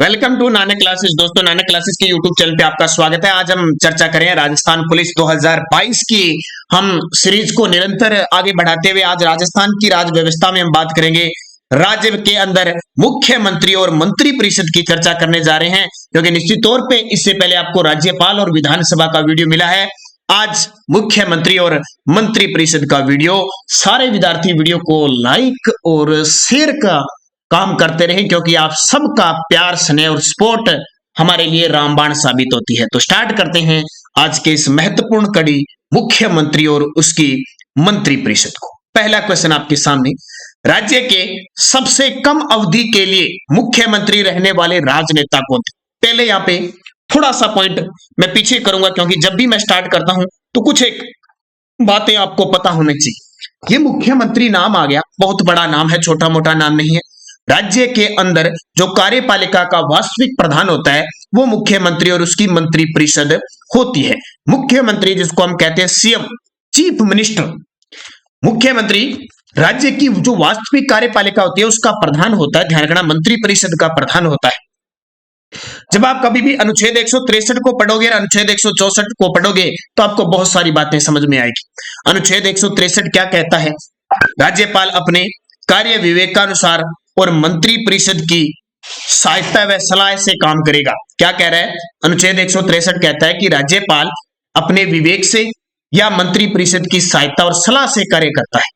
Welcome to Nanak classes. दोस्तों, Nanak classes के YouTube channel पे आपका स्वागत है। आज हम चर्चा करें राजस्थान पुलिस 2022 की। हम सीरीज को निरंतर आगे बढ़ाते हुए आज राजस्थान की राज व्यवस्था में हम बात करेंगे। राज्य के अंदर मुख्यमंत्री और मंत्री परिषद की चर्चा करने जा रहे हैं, क्योंकि निश्चित तौर पे इससे पहले आपको राज्यपाल और विधानसभा का वीडियो मिला है। आज मुख्यमंत्री और मंत्री परिषद का वीडियो। सारे विद्यार्थी वीडियो को लाइक और शेयर का काम करते रहे, क्योंकि आप सबका प्यार, स्नेह और सपोर्ट हमारे लिए रामबाण साबित होती है। तो स्टार्ट करते हैं आज के इस महत्वपूर्ण कड़ी, मुख्यमंत्री और उसकी मंत्री परिषद को। पहला क्वेश्चन आपके सामने, राज्य के सबसे कम अवधि के लिए मुख्यमंत्री रहने वाले राजनेता कौन थे? पहले यहाँ पे थोड़ा सा पॉइंट मैं पीछे करूंगा, क्योंकि जब भी मैं स्टार्ट करता हूं तो कुछ एक बातें आपको पता होनी चाहिए। ये मुख्यमंत्री नाम आ गया, बहुत बड़ा नाम है, छोटा मोटा नाम नहीं है। राज्य के अंदर जो कार्यपालिका का वास्तविक प्रधान होता है वो मुख्यमंत्री और उसकी मंत्री परिषद होती है। मुख्यमंत्री जिसको हम कहते हैं सीएम, चीफ मिनिस्टर, मुख्यमंत्री राज्य की जो वास्तविक कार्यपालिका होती है उसका प्रधान होता है। ध्यान रखना, मंत्री परिषद का प्रधान होता है। जब आप कभी भी अनुच्छेद 163 को पढ़ोगे, अनुच्छेद 164 को पढ़ोगे, तो आपको बहुत सारी बातें समझ में आएगी। अनुच्छेद 163 क्या कहता है? राज्यपाल अपने कार्य विवेकानुसार और मंत्री परिषद की सहायता व सलाह से काम करेगा। क्या कह रहा है? अनुच्छेद 163 कहता है कि राज्यपाल अपने विवेक से या मंत्री परिषद की सहायता और सलाह से कार्य करता है,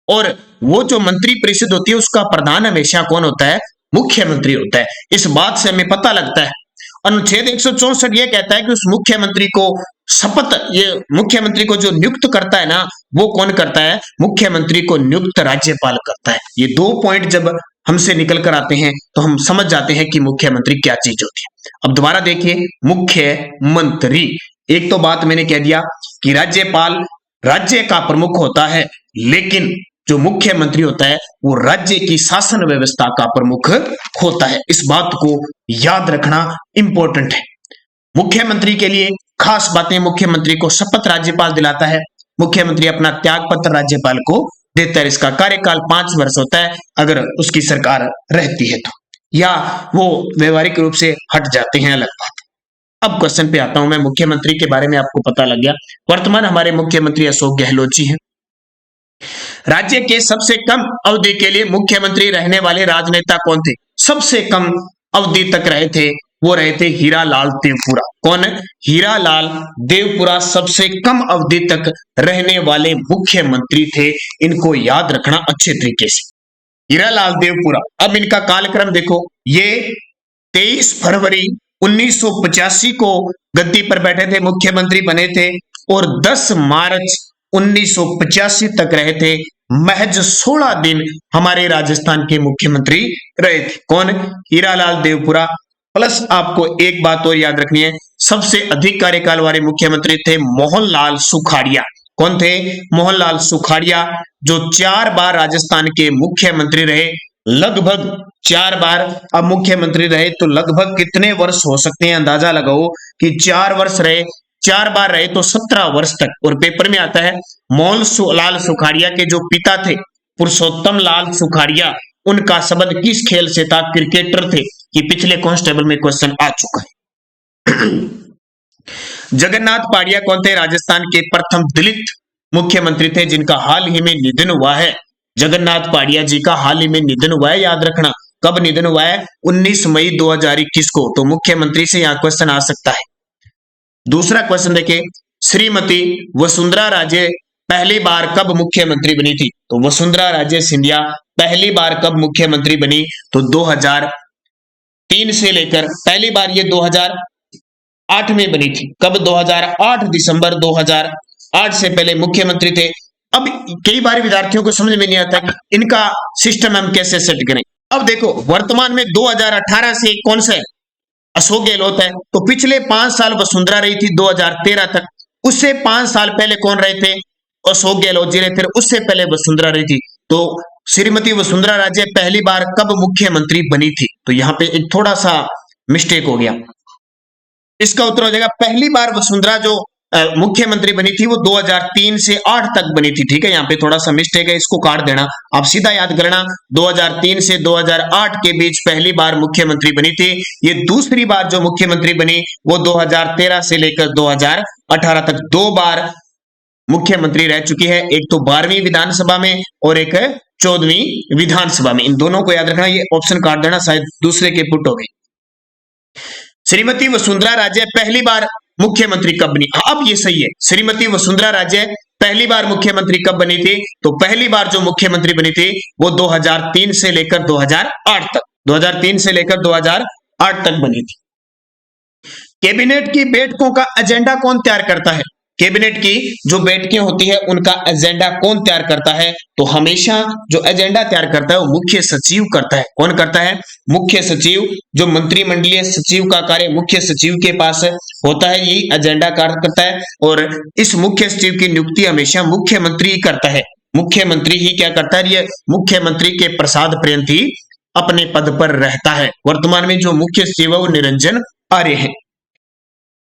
और वो जो मंत्री परिषद होती है उसका प्रधान हमेशा कौन होता है? मुख्यमंत्री होता है। इस बात से हमें पता लगता है। अनुच्छेद 164 यह कहता है कि उस मुख्यमंत्री को शपथ, ये मुख्यमंत्री को जो नियुक्त करता है ना, वो कौन करता है? मुख्यमंत्री को नियुक्त राज्यपाल करता है। ये दो पॉइंट जब हमसे निकल कर आते हैं तो हम समझ जाते हैं कि मुख्यमंत्री क्या चीज होती है। अब दोबारा देखिए, मुख्यमंत्री, एक तो बात मैंने कह दिया कि राज्यपाल राज्य का प्रमुख होता है, लेकिन जो मुख्यमंत्री होता है वो राज्य की शासन व्यवस्था का प्रमुख होता है। इस बात को याद रखना इंपॉर्टेंट है। मुख्यमंत्री के लिए खास बातें, मुख्यमंत्री को शपथ राज्यपाल दिलाता है। मुख्यमंत्री अपना त्याग पत्र राज्यपाल को देता है। इसका कार्यकाल 5 वर्ष होता है अगर उसकी सरकार रहती है तो, या वो व्यवहारिक रूप से हट जाते हैं, अलग बात। अब क्वेश्चन पे आता हूं मैं। मुख्यमंत्री के बारे में आपको पता लग गया। वर्तमान हमारे मुख्यमंत्री अशोक गहलोत जी हैं। राज्य के सबसे कम अवधि के लिए मुख्यमंत्री रहने वाले राजनेता कौन थे? सबसे कम अवधि तक रहे थे, वो रहे थे हीरालाल देवपुरा। कौन? हीरालाल देवपुरा सबसे कम अवधि तक रहने वाले मुख्यमंत्री थे। इनको याद रखना अच्छे तरीके से, हीरालाल देवपुरा। अब इनका कालक्रम देखो, ये 23 फरवरी 1985 को गद्दी पर बैठे थे, मुख्यमंत्री बने थे, और 10 मार्च 1985 तक रहे थे। महज 16 दिन हमारे राजस्थान के मुख्यमंत्री रहे थे। कौन? हीरालाल देवपुरा। प्लस आपको एक बात और याद रखनी है, सबसे अधिक कार्यकाल वाले मुख्यमंत्री थे मोहनलाल सुखाड़िया। कौन थे? मोहनलाल सुखाड़िया, जो 4 बार राजस्थान के मुख्यमंत्री रहे, लगभग 4 बार। अब मुख्यमंत्री रहे तो लगभग कितने वर्ष हो सकते हैं? अंदाजा लगाओ कि 4 वर्ष रहे, 4 बार रहे तो 17 वर्ष तक। और पेपर में आता है मोहनलाल सुखाड़िया के जो पिता थे पुरुषोत्तम लाल सुखाड़िया, उनका संबंध किस खेल से था? क्रिकेटर थे। कि पिछले कांस्टेबल में क्वेश्चन आ चुका है। जगन्नाथ पाड़िया कौन थे? राजस्थान के प्रथम दलित मुख्यमंत्री थे, जिनका हाल ही में निधन हुआ है। जगन्नाथ पाड़िया जी का हाल ही में निधन हुआ है, याद रखना। कब निधन हुआ है? 19 मई 2021 को। तो मुख्यमंत्री से यहां क्वेश्चन आ सकता है। दूसरा क्वेश्चन देखिए, श्रीमती वसुंधरा राजे पहली बार कब मुख्यमंत्री बनी थी? तो वसुंधरा राजे सिंधिया पहली बार कब मुख्यमंत्री बनी? तो 2003 से लेकर पहली बार ये 2008 में बनी थी। कब? 2008, दिसंबर 2008 से पहले मुख्यमंत्री थे। अब कई बार विद्यार्थियों को समझ में नहीं आता कि इनका सिस्टम हम कैसे सेट करें। अब देखो, वर्तमान में 2018 से कौन सा है? अशोक गहलोत है। तो पिछले 5 साल वसुंधरा रही थी 2013 तक। उससे 5 साल पहले कौन रहे थे? अशोक गहलोत जी रहे थे। उससे पहले वसुंधरा रही थी। तो श्रीमती वसुंधरा राजे पहली बार कब मुख्यमंत्री बनी थी? तो यहां पे एक थोड़ा सा मिस्टेक हो गया। इसका उत्तर हो जाएगा पहली बार वसुंधरा जो मुख्यमंत्री बनी थी वो 2003 से 8 तक बनी थी। ठीक है, यहाँ पे थोड़ा सा मिस्टेक है, इसको काट देना, आप सीधा याद करना। 2003 से 2008 के बीच पहली बार मुख्यमंत्री बनी थी। ये दूसरी बार जो मुख्यमंत्री बनी वो 2013 से लेकर 2018 तक 2 बार मुख्यमंत्री रह चुकी है। एक तो 12वीं विधानसभा में और एक 14वीं विधानसभा में। इन दोनों को याद रखना, ये ऑप्शन काट देना, शायद दूसरे के पुट हो गए। श्रीमती वसुंधरा राजे पहली बार मुख्यमंत्री कब बनी? अब ये सही है, श्रीमती वसुंधरा राजे पहली बार मुख्यमंत्री कब बनी थी? तो पहली बार जो मुख्यमंत्री बनी थी वो 2003 से लेकर 2008 तक, 2003 से लेकर 2008 तक बनी थी। कैबिनेट की बैठकों का एजेंडा कौन तैयार करता है? कैबिनेट की जो बैठकें होती है उनका एजेंडा कौन तैयार करता है? तो हमेशा जो एजेंडा तैयार करता है वो मुख्य सचिव करता है। कौन करता है? मुख्य सचिव। जो मंत्रिमंडलीय सचिव का कार्य मुख्य सचिव के पास होता है, यही एजेंडा कार्य करता है। और इस मुख्य सचिव की नियुक्ति हमेशा मुख्यमंत्री ही करता है। मुख्यमंत्री ही क्या करता है? ये मुख्यमंत्री के प्रसाद पर्यंत ही अपने पद पर रहता है। वर्तमान में जो मुख्य सचिव है वो निरंजन आर्य है।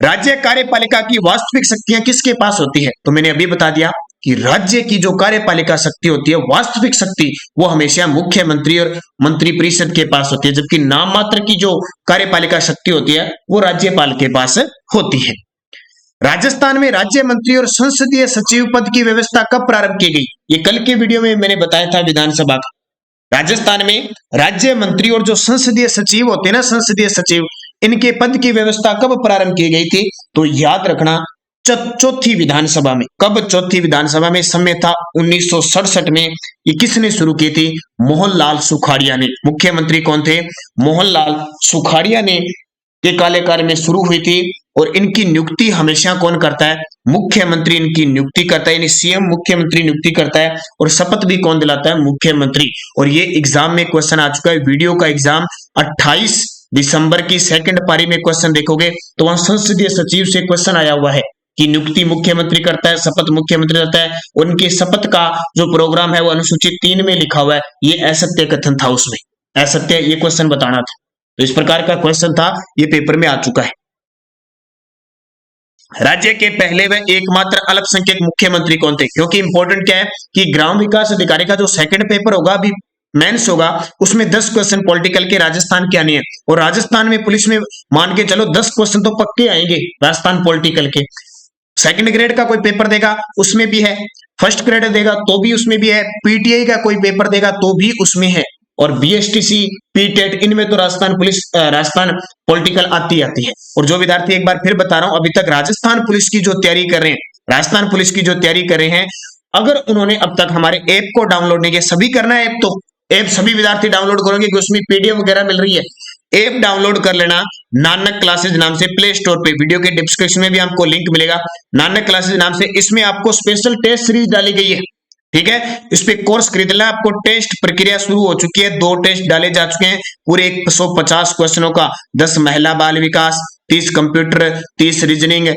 राज्य कार्यपालिका की वास्तविक शक्तियां किसके पास होती है? तो मैंने अभी बता दिया कि राज्य की जो कार्यपालिका शक्ति होती है, वास्तविक शक्ति, वो हमेशा मुख्यमंत्री और मंत्रिपरिषद के पास होती है, जबकि नाम मात्र की जो कार्यपालिका शक्ति होती है वो राज्यपाल के पास होती है। राजस्थान में राज्य मंत्री और संसदीय सचिव पद की व्यवस्था कब प्रारंभ की गई? ये कल के वीडियो में मैंने बताया था विधानसभा का। राजस्थान में राज्य मंत्री और जो संसदीय सचिव होते हैं ना, संसदीय सचिव, इनके पद की व्यवस्था कब प्रारंभ की गई थी? तो याद रखना, चौथी विधानसभा में। कब? चौथी विधानसभा में। समय था 1967 में। ये किसने शुरू की थी? मोहनलाल सुखाड़िया ने। मुख्यमंत्री कौन थे? मोहनलाल सुखाड़िया ने के कार्यकाल में शुरू हुई थी। और इनकी नियुक्ति हमेशा कौन करता है? मुख्यमंत्री इनकी नियुक्ति करता है, यानी सीएम मुख्यमंत्री नियुक्ति करता है। और शपथ भी कौन दिलाता है? मुख्यमंत्री। और ये एग्जाम में क्वेश्चन आ चुका है, वीडियो का एग्जाम 28 दिसंबर की सेकंड पारी में क्वेश्चन देखोगे तो वहां संसदीय सचिव से क्वेश्चन आया हुआ है कि नियुक्ति मुख्यमंत्री करता है, शपथ मुख्यमंत्री करता है। उनके शपथ का जो प्रोग्राम है वो अनुसूची 3 में लिखा हुआ है। ये असत्य कथन था, उसमें असत्य ये क्वेश्चन बताना था। तो इस प्रकार का क्वेश्चन था, ये पेपर में आ चुका है। राज्य के पहले व एकमात्र अल्पसंख्यक मुख्यमंत्री कौन थे? क्योंकि इंपॉर्टेंट क्या है कि ग्राम विकास अधिकारी का जो सेकंड पेपर होगा, अभी मेंस होगा, उसमें 10 क्वेश्चन पॉलिटिकल के राजस्थान के आने हैं। और राजस्थान में पुलिस में मान के चलो 10 क्वेश्चन तो पक्के आएंगे राजस्थान पॉलिटिकल के। सेकंड ग्रेड का कोई पेपर देगा उसमें भी है, फर्स्ट ग्रेड देगा तो भी उसमें भी है, पीटीआई का कोई पेपर देगा तो भी उसमें है, और बीएसटीसी, पीटेट, इनमें तो राजस्थान पुलिस, राजस्थान पॉलिटिकल आती है। और जो विद्यार्थी, एक बार फिर बता रहा हूं, अभी तक राजस्थान पुलिस की जो तैयारी कर रहे हैं, राजस्थान पुलिस की जो तैयारी कर रहे हैं, अगर उन्होंने अब तक हमारे ऐप को डाउनलोड नहीं किया, सभी करना है ऐप, तो ऐप सभी विद्यार्थी डाउनलोड करोगे कि उसमें पीडीएफ वगैरह मिल रही है। ऐप डाउनलोड कर लेना, नानक क्लासेज नाम से, प्ले स्टोर पे, वीडियो के डिस्क्रिप्शन में भी आपको लिंक मिलेगा, नानक क्लासेज नाम से। इसमें आपको स्पेशल टेस्ट सीरीज डाली गई है, ठीक है, इस पे कोर्स खरीद लेना। आपको टेस्ट प्रक्रिया शुरू हो चुकी है, 2 टेस्ट डाले जा चुके हैं, पूरे 150 क्वेश्चनों का, 10 महिला बाल विकास, 30 कंप्यूटर, 30 रीजनिंग,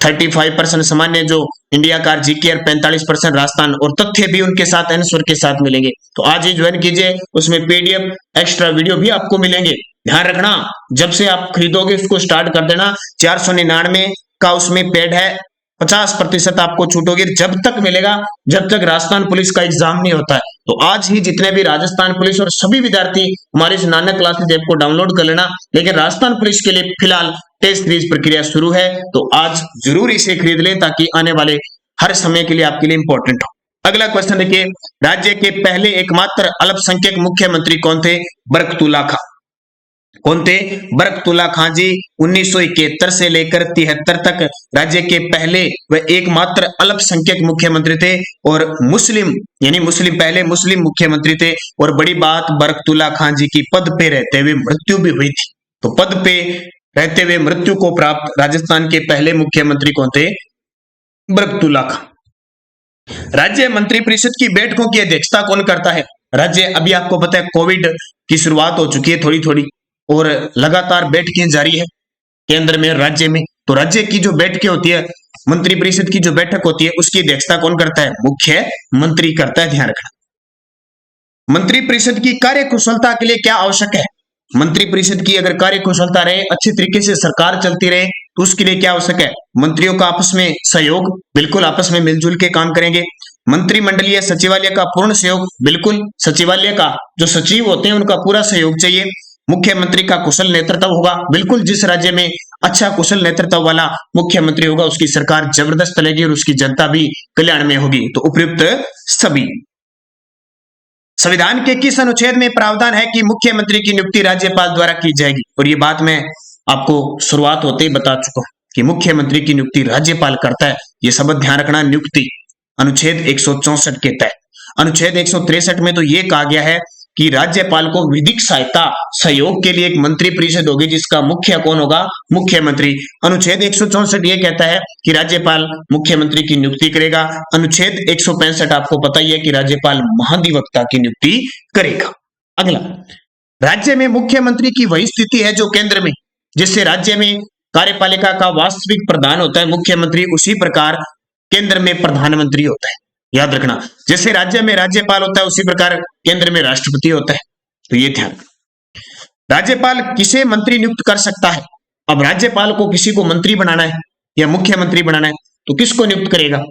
35% सामान्य जो इंडिया का जीके और 45% राजस्थान, और तथ्य भी उनके साथ आंसर के साथ मिलेंगे। तो आज ही ज्वाइन कीजिए, उसमें पीडीएफ एक्स्ट्रा वीडियो भी आपको मिलेंगे। ध्यान रखना, जब से आप खरीदोगे उसको स्टार्ट कर देना। 499 का उसमें पेड है, 50% आपको छूट होगी, जब तक मिलेगा जब तक राजस्थान पुलिस का एग्जाम नहीं होता है। तो आज ही जितने भी राजस्थान पुलिस और सभी विद्यार्थी हमारे इस नानक क्लासेज ऐप को डाउनलोड कर लेना। लेकिन राजस्थान पुलिस के लिए फिलहाल टेस्ट सीरीज प्रक्रिया शुरू है, तो आज जरूर इसे खरीद लें ताकि आने वाले हर समय के लिए आपके लिए इंपॉर्टेंट हो। अगला क्वेश्चन देखिए, राज्य के पहले एकमात्र अल्पसंख्यक मुख्यमंत्री कौन थे? बरकतुल्ला खां। कौन थे? बरकतुल्ला खां जी 1971 से लेकर 73 तक राज्य के पहले व एकमात्र अल्पसंख्यक मुख्यमंत्री थे, और मुस्लिम, यानी मुस्लिम, पहले मुस्लिम मुख्यमंत्री थे। और बड़ी बात, बरकतुल्ला खां जी की पद पे रहते हुए मृत्यु भी हुई थी। तो पद पे रहते हुए मृत्यु को प्राप्त राजस्थान के पहले मुख्यमंत्री कौन थे? बरकतुल्ला खां। राज्य मंत्रिपरिषद की बैठकों की अध्यक्षता कौन करता है? राज्य, अभी आपको पता है कोविड की शुरुआत हो चुकी है थोड़ी थोड़ी, और लगातार बैठकें जारी है केंद्र में, राज्य में। तो राज्य की जो बैठकें होती है, मंत्रिपरिषद की जो बैठक होती है, उसकी अध्यक्षता कौन करता है? मुख्यमंत्री करता है। ध्यान रखना। मंत्रिपरिषद की कार्यकुशलता के लिए क्या आवश्यक है? मंत्री परिषद की अगर कार्य कुशलता रहे, अच्छी तरीके से सरकार चलती रहे, तो उसके लिए क्या आवश्यक है? मंत्रियों का आपस में सहयोग, बिल्कुल आपस में मिलजुल के काम करेंगे। मंत्रिमंडलीय सचिवालय का पूर्ण सहयोग, बिल्कुल सचिवालय का जो सचिव होते हैं उनका पूरा सहयोग चाहिए। मुख्यमंत्री का कुशल नेतृत्व होगा, बिल्कुल जिस राज्य में अच्छा कुशल नेतृत्व वाला मुख्यमंत्री होगा उसकी सरकार जबरदस्त चलेगी और उसकी जनता भी कल्याण में होगी। तो उपयुक्त सभी। संविधान के किस अनुच्छेद में प्रावधान है कि मुख्यमंत्री की नियुक्ति राज्यपाल द्वारा की जाएगी? और ये बात मैं आपको शुरुआत होते ही बता चुका हूं कि मुख्यमंत्री की नियुक्ति राज्यपाल करता है। ये शब्द ध्यान रखना, नियुक्ति अनुच्छेद 164 के तहत। अनुच्छेद 163 में तो ये कहा गया है कि राज्यपाल को विधिक सहायता सहयोग के लिए एक मंत्री परिषद होगी जिसका मुख्य कौन होगा? मुख्यमंत्री। अनुच्छेद 164 ये कहता है कि राज्यपाल मुख्यमंत्री की नियुक्ति करेगा। अनुच्छेद 165 आपको पता ही है कि राज्यपाल महाधिवक्ता की नियुक्ति करेगा। अगला, राज्य में मुख्यमंत्री की वही स्थिति है जो केंद्र में, जिससे राज्य में कार्यपालिका का वास्तविक प्रधान होता है मुख्यमंत्री, उसी प्रकार केंद्र में प्रधानमंत्री होता है। याद रखना, जैसे राज्य में राज्यपाल होता है उसी प्रकार केंद्र में राष्ट्रपति होता है। तो ये ध्यान। राज्यपाल किसे मंत्री नियुक्त कर सकता है? अब राज्यपाल को किसी को मंत्री बनाना है या मुख्यमंत्री बनाना है तो किसको नियुक्त करेगा?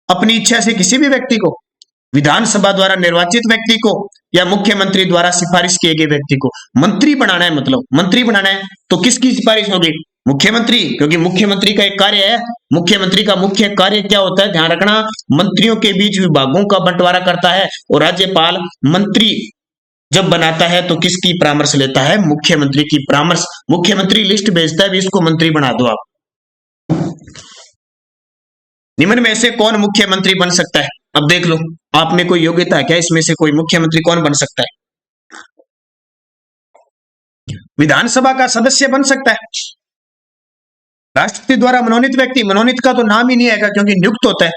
अपनी इच्छा से किसी भी व्यक्ति को, विधानसभा द्वारा निर्वाचित व्यक्ति को, या मुख्यमंत्री द्वारा सिफारिश किए गए व्यक्ति को मंत्री बनाना है। मतलब मंत्री बनाना है तो किसकी सिफारिश होगी? मुख्यमंत्री, क्योंकि मुख्यमंत्री का एक कार्य है, मुख्यमंत्री का मुख्य कार्य क्या होता है? ध्यान रखना, मंत्रियों के बीच विभागों का बंटवारा करता है। और राज्यपाल मंत्री जब बनाता है तो किसकी परामर्श लेता है? मुख्यमंत्री की परामर्श। मुख्यमंत्री लिस्ट भेजता है भी इसको मंत्री बना दो आप। निम्न में से कौन मुख्यमंत्री बन सकता है? अब देख लो, आप में कोई योग्यता है क्या? इसमें से कोई मुख्यमंत्री कौन बन सकता है? विधानसभा का सदस्य बन सकता है, राष्ट्रपति द्वारा मनोनीत व्यक्ति, मनोनीत का तो नाम ही नहीं आएगा क्योंकि नियुक्त होता है।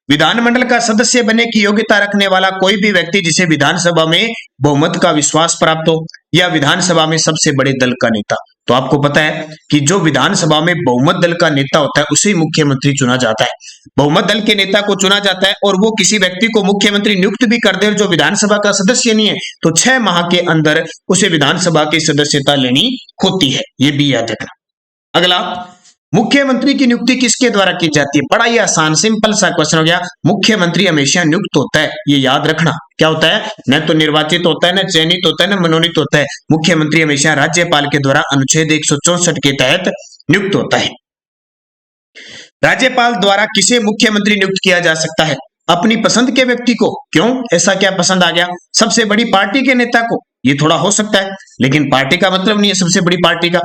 विधानमंडल का सदस्य बनने की योग्यता रखने वाला कोई भी व्यक्ति जिसे विधानसभा में बहुमत का विश्वास प्राप्त हो, या विधानसभा में सबसे बड़े दल का नेता। तो आपको पता है कि जो विधानसभा में बहुमत दल का नेता होता है उसे मुख्यमंत्री चुना जाता है। बहुमत दल के नेता को चुना जाता है और वो किसी व्यक्ति को मुख्यमंत्री नियुक्त भी कर दे जो विधानसभा का सदस्य नहीं है तो 6 माह के अंदर उसे विधानसभा की सदस्यता लेनी होती है। ये भी याद रखना। अगला, मुख्यमंत्री की नियुक्ति किसके द्वारा की जाती है? बड़ा ही आसान सिंपल सा क्वेश्चन हो गया। मुख्यमंत्री हमेशा नियुक्त होता है, ये याद रखना। क्या होता है? न तो निर्वाचित होता है, न चयनित होता है, न मनोनीत होता है। मुख्यमंत्री हमेशा राज्यपाल के द्वारा अनुच्छेद 164 के तहत नियुक्त होता है। राज्यपाल द्वारा किसे मुख्यमंत्री नियुक्त किया जा सकता है? अपनी पसंद के व्यक्ति को। क्यों? ऐसा क्या पसंद आ गया? सबसे बड़ी पार्टी के नेता को, ये थोड़ा हो सकता है, लेकिन पार्टी का मतलब नहीं है सबसे बड़ी पार्टी का।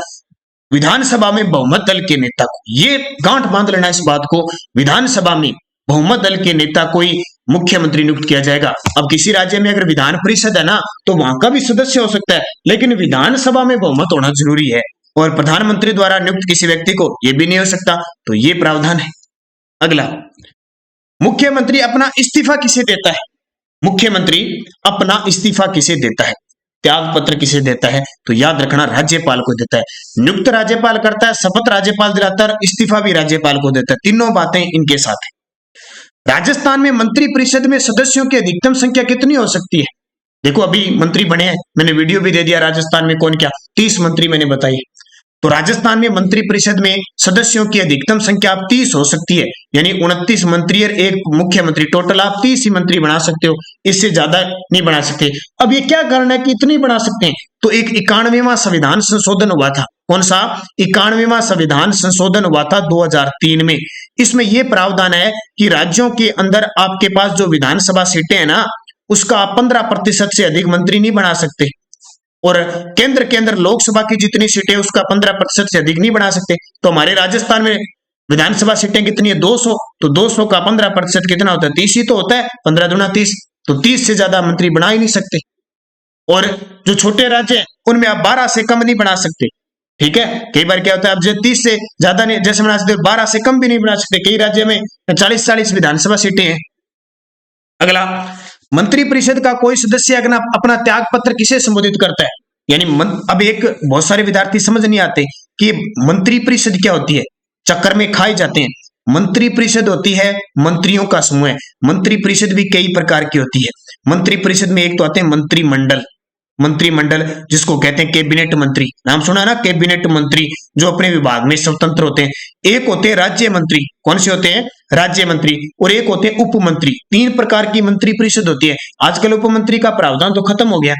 विधानसभा में बहुमत दल के नेता को, ये गांठ बांध लेना इस बात को, विधानसभा में बहुमत दल के नेता को ही मुख्यमंत्री नियुक्त किया जाएगा। अब किसी राज्य में अगर विधान परिषद है ना तो वहां का भी सदस्य हो सकता है, लेकिन विधानसभा में बहुमत होना जरूरी है। और प्रधानमंत्री द्वारा नियुक्त किसी व्यक्ति को ये भी नहीं हो सकता, तो ये प्रावधान है। अगला, मुख्यमंत्री अपना इस्तीफा किसे देता है? मुख्यमंत्री अपना इस्तीफा किसे देता है? त्याग पत्र किसे देता है? तो याद रखना, राज्यपाल को देता है। नियुक्त राज्यपाल करता है, शपथ राज्यपाल दिलाता है, इस्तीफा भी राज्यपाल को देता है। तीनों बातें इनके साथ है। राजस्थान में मंत्री परिषद में सदस्यों की अधिकतम संख्या कितनी हो सकती है? देखो अभी मंत्री बने हैं, मैंने वीडियो भी दे दिया राजस्थान में कौन क्या, 30 मंत्री मैंने बताई। तो राजस्थान में मंत्री परिषद में सदस्यों की अधिकतम संख्या आप 30 हो सकती है, यानी 29 मंत्री और एक मुख्यमंत्री, टोटल आप 30 ही मंत्री बना सकते हो, इससे ज्यादा नहीं बना सकते। अब ये क्या कारण है कि इतनी बना सकते हैं? तो एक 91वां संविधान संशोधन हुआ था। कौन सा? 91वां संविधान संशोधन हुआ था 2003 में। इसमें यह प्रावधान है कि राज्यों के अंदर आपके पास जो विधानसभा सीटें हैं ना, उसका आप 15% से अधिक मंत्री नहीं बना सकते, और केंद्र के अंदर लोकसभा की जितनी सीटें उसका 15% से अधिक नहीं बना सकते। तो हमारे राजस्थान में विधानसभा सीटें कितनी है? 200। तो 200 का 15% कितना होता है? 30 ही तो होता है। 15 दूना 30, तो 30 से ज्यादा मंत्री बना ही नहीं सकते। और जो छोटे राज्य हैं उनमें आप 12 से कम नहीं बना सकते। ठीक है, कई बार क्या होता है, अब जो 30 से ज्यादा नहीं जैसे बना सकते, 12 से कम भी नहीं बना सकते। कई राज्य में 40-40 विधानसभा सीटें हैं। अगला, मंत्री परिषद का कोई सदस्य अपना त्याग पत्र किसे संबोधित करता है? यानी अब एक बहुत सारे विद्यार्थी समझ नहीं आते कि मंत्री परिषद क्या होती है, चक्कर में खाए जाते हैं। मंत्री परिषद होती है मंत्रियों का समूह है। मंत्री परिषद भी कई प्रकार की होती है। मंत्री परिषद में एक तो आते हैं मंत्रिमंडल, मंत्रिमंडल, जिसको कहते हैं कैबिनेट मंत्री, नाम सुना ना, कैबिनेट मंत्री, जो अपने विभाग में स्वतंत्र होते हैं। एक होते हैं राज्य मंत्री, कौन से होते हैं? राज्य मंत्री। और एक होते हैं उप मंत्री। तीन प्रकार की मंत्री परिषद होती है। आजकल उप मंत्री का प्रावधान तो खत्म हो गया।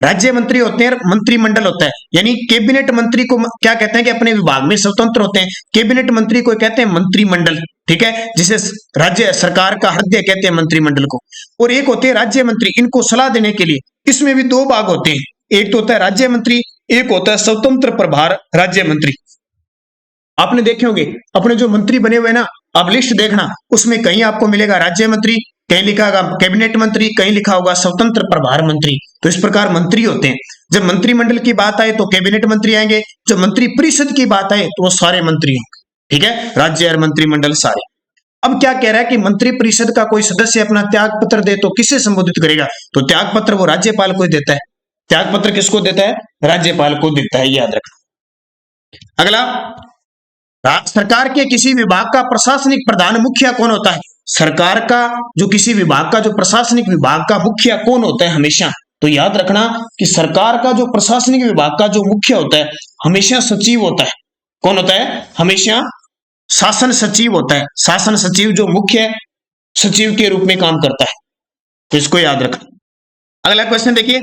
राज्य मंत्री होते हैं, मंत्रिमंडल होता है, यानी कैबिनेट मंत्री को क्या कहते हैं कि अपने विभाग में स्वतंत्र होते हैं। कैबिनेट मंत्री को कहते हैं मंत्रिमंडल, ठीक है, जिसे राज्य सरकार का हृदय कहते हैं मंत्रिमंडल को। और एक होते हैं राज्य मंत्री, इनको सलाह देने के लिए। इसमें भी दो भाग होते हैं, एक तो होता है राज्य मंत्री, एक होता है स्वतंत्र प्रभार राज्य मंत्री। आपने देखे होंगे अपने जो मंत्री बने हुए ना, आप लिस्ट देखना, उसमें कहीं आपको मिलेगा राज्य मंत्री, कहीं लिखा होगा कैबिनेट मंत्री, कहीं लिखा होगा स्वतंत्र प्रभार मंत्री। तो इस प्रकार मंत्री होते हैं। जब मंत्रिमंडल की बात आए तो कैबिनेट मंत्री आएंगे, जब मंत्री परिषद की बात आए तो वो सारे मंत्री होंगे, ठीक है, राज्य और मंत्रिमंडल सारे। अब क्या कह रहा है कि मंत्री परिषद का कोई सदस्य अपना त्याग पत्र दे तो किसे संबोधित करेगा? तो त्याग पत्र वो राज्यपाल को ही देता है। त्याग पत्र किसको देता है? राज्यपाल को देता है, याद रखना। अगला, सरकार के किसी विभाग का प्रशासनिक प्रधान मुखिया कौन होता है? सरकार का जो किसी विभाग का जो प्रशासनिक विभाग का मुखिया कौन होता है हमेशा? तो याद रखना कि सरकार का जो प्रशासनिक विभाग का जो मुख्य होता है हमेशा सचिव होता है। कौन होता है? हमेशा शासन सचिव होता है। शासन सचिव जो मुख्य सचिव के रूप में काम करता है, तो इसको याद रखना। अगला क्वेश्चन देखिए,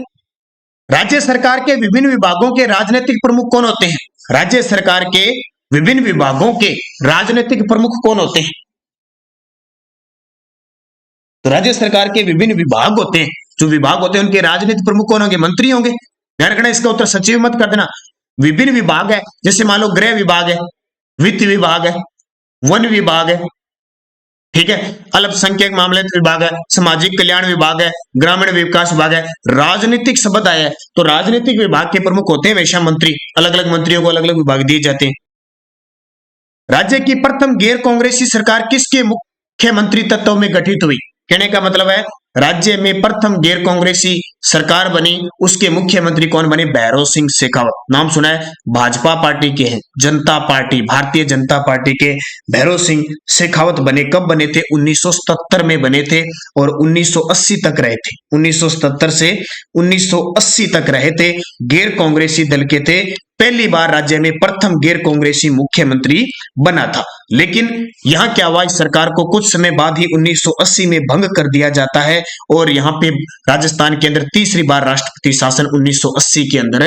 राज्य सरकार के विभिन्न विभागों के राजनीतिक प्रमुख कौन होते हैं? राज्य सरकार के विभिन्न विभागों के राजनीतिक प्रमुख कौन होते हैं? तो राज्य सरकार के विभिन्न विभाग होते हैं, जो विभाग होते हैं उनके राजनीतिक प्रमुख कौन होंगे? मंत्री होंगे। ध्यान रखना, इसका उत्तर सचिव मत कर देना। विभिन्न विभाग है, जैसे मान लो गृह विभाग है, वित्त विभाग है, वन विभाग है, ठीक है, अल्पसंख्यक मामले विभाग है, सामाजिक कल्याण विभाग है, ग्रामीण विकास विभाग है। राजनीतिक शब्द आया है तो राजनीतिक विभाग के प्रमुख होते हैं हमेशा मंत्री। अलग अलग मंत्रियों को अलग अलग विभाग दिए जाते हैं। राज्य की प्रथम गैर कांग्रेसी सरकार किसके मुख्यमंत्री तत्व में गठित हुई? कहने का मतलब है राज्य में प्रथम गैर कांग्रेसी सरकार बनी, उसके मुख्यमंत्री कौन बने? भैरों सिंह शेखावत। नाम सुना है, भाजपा पार्टी के हैं, जनता पार्टी, भारतीय जनता पार्टी के भैरों सिंह शेखावत बने। कब बने थे? 1977 में बने थे और 1980 तक रहे थे। 1977 से 1980 तक रहे थे, गैर कांग्रेसी दल के थे। पहली बार राज्य में प्रथम गैर कांग्रेसी मुख्यमंत्री बना था। लेकिन यहां क्या हुआ, इस सरकार को कुछ समय बाद ही 1980 में भंग कर दिया जाता है और यहां पे राजस्थान के अंदर तीसरी बार राष्ट्रपति शासन 1980 के अंदर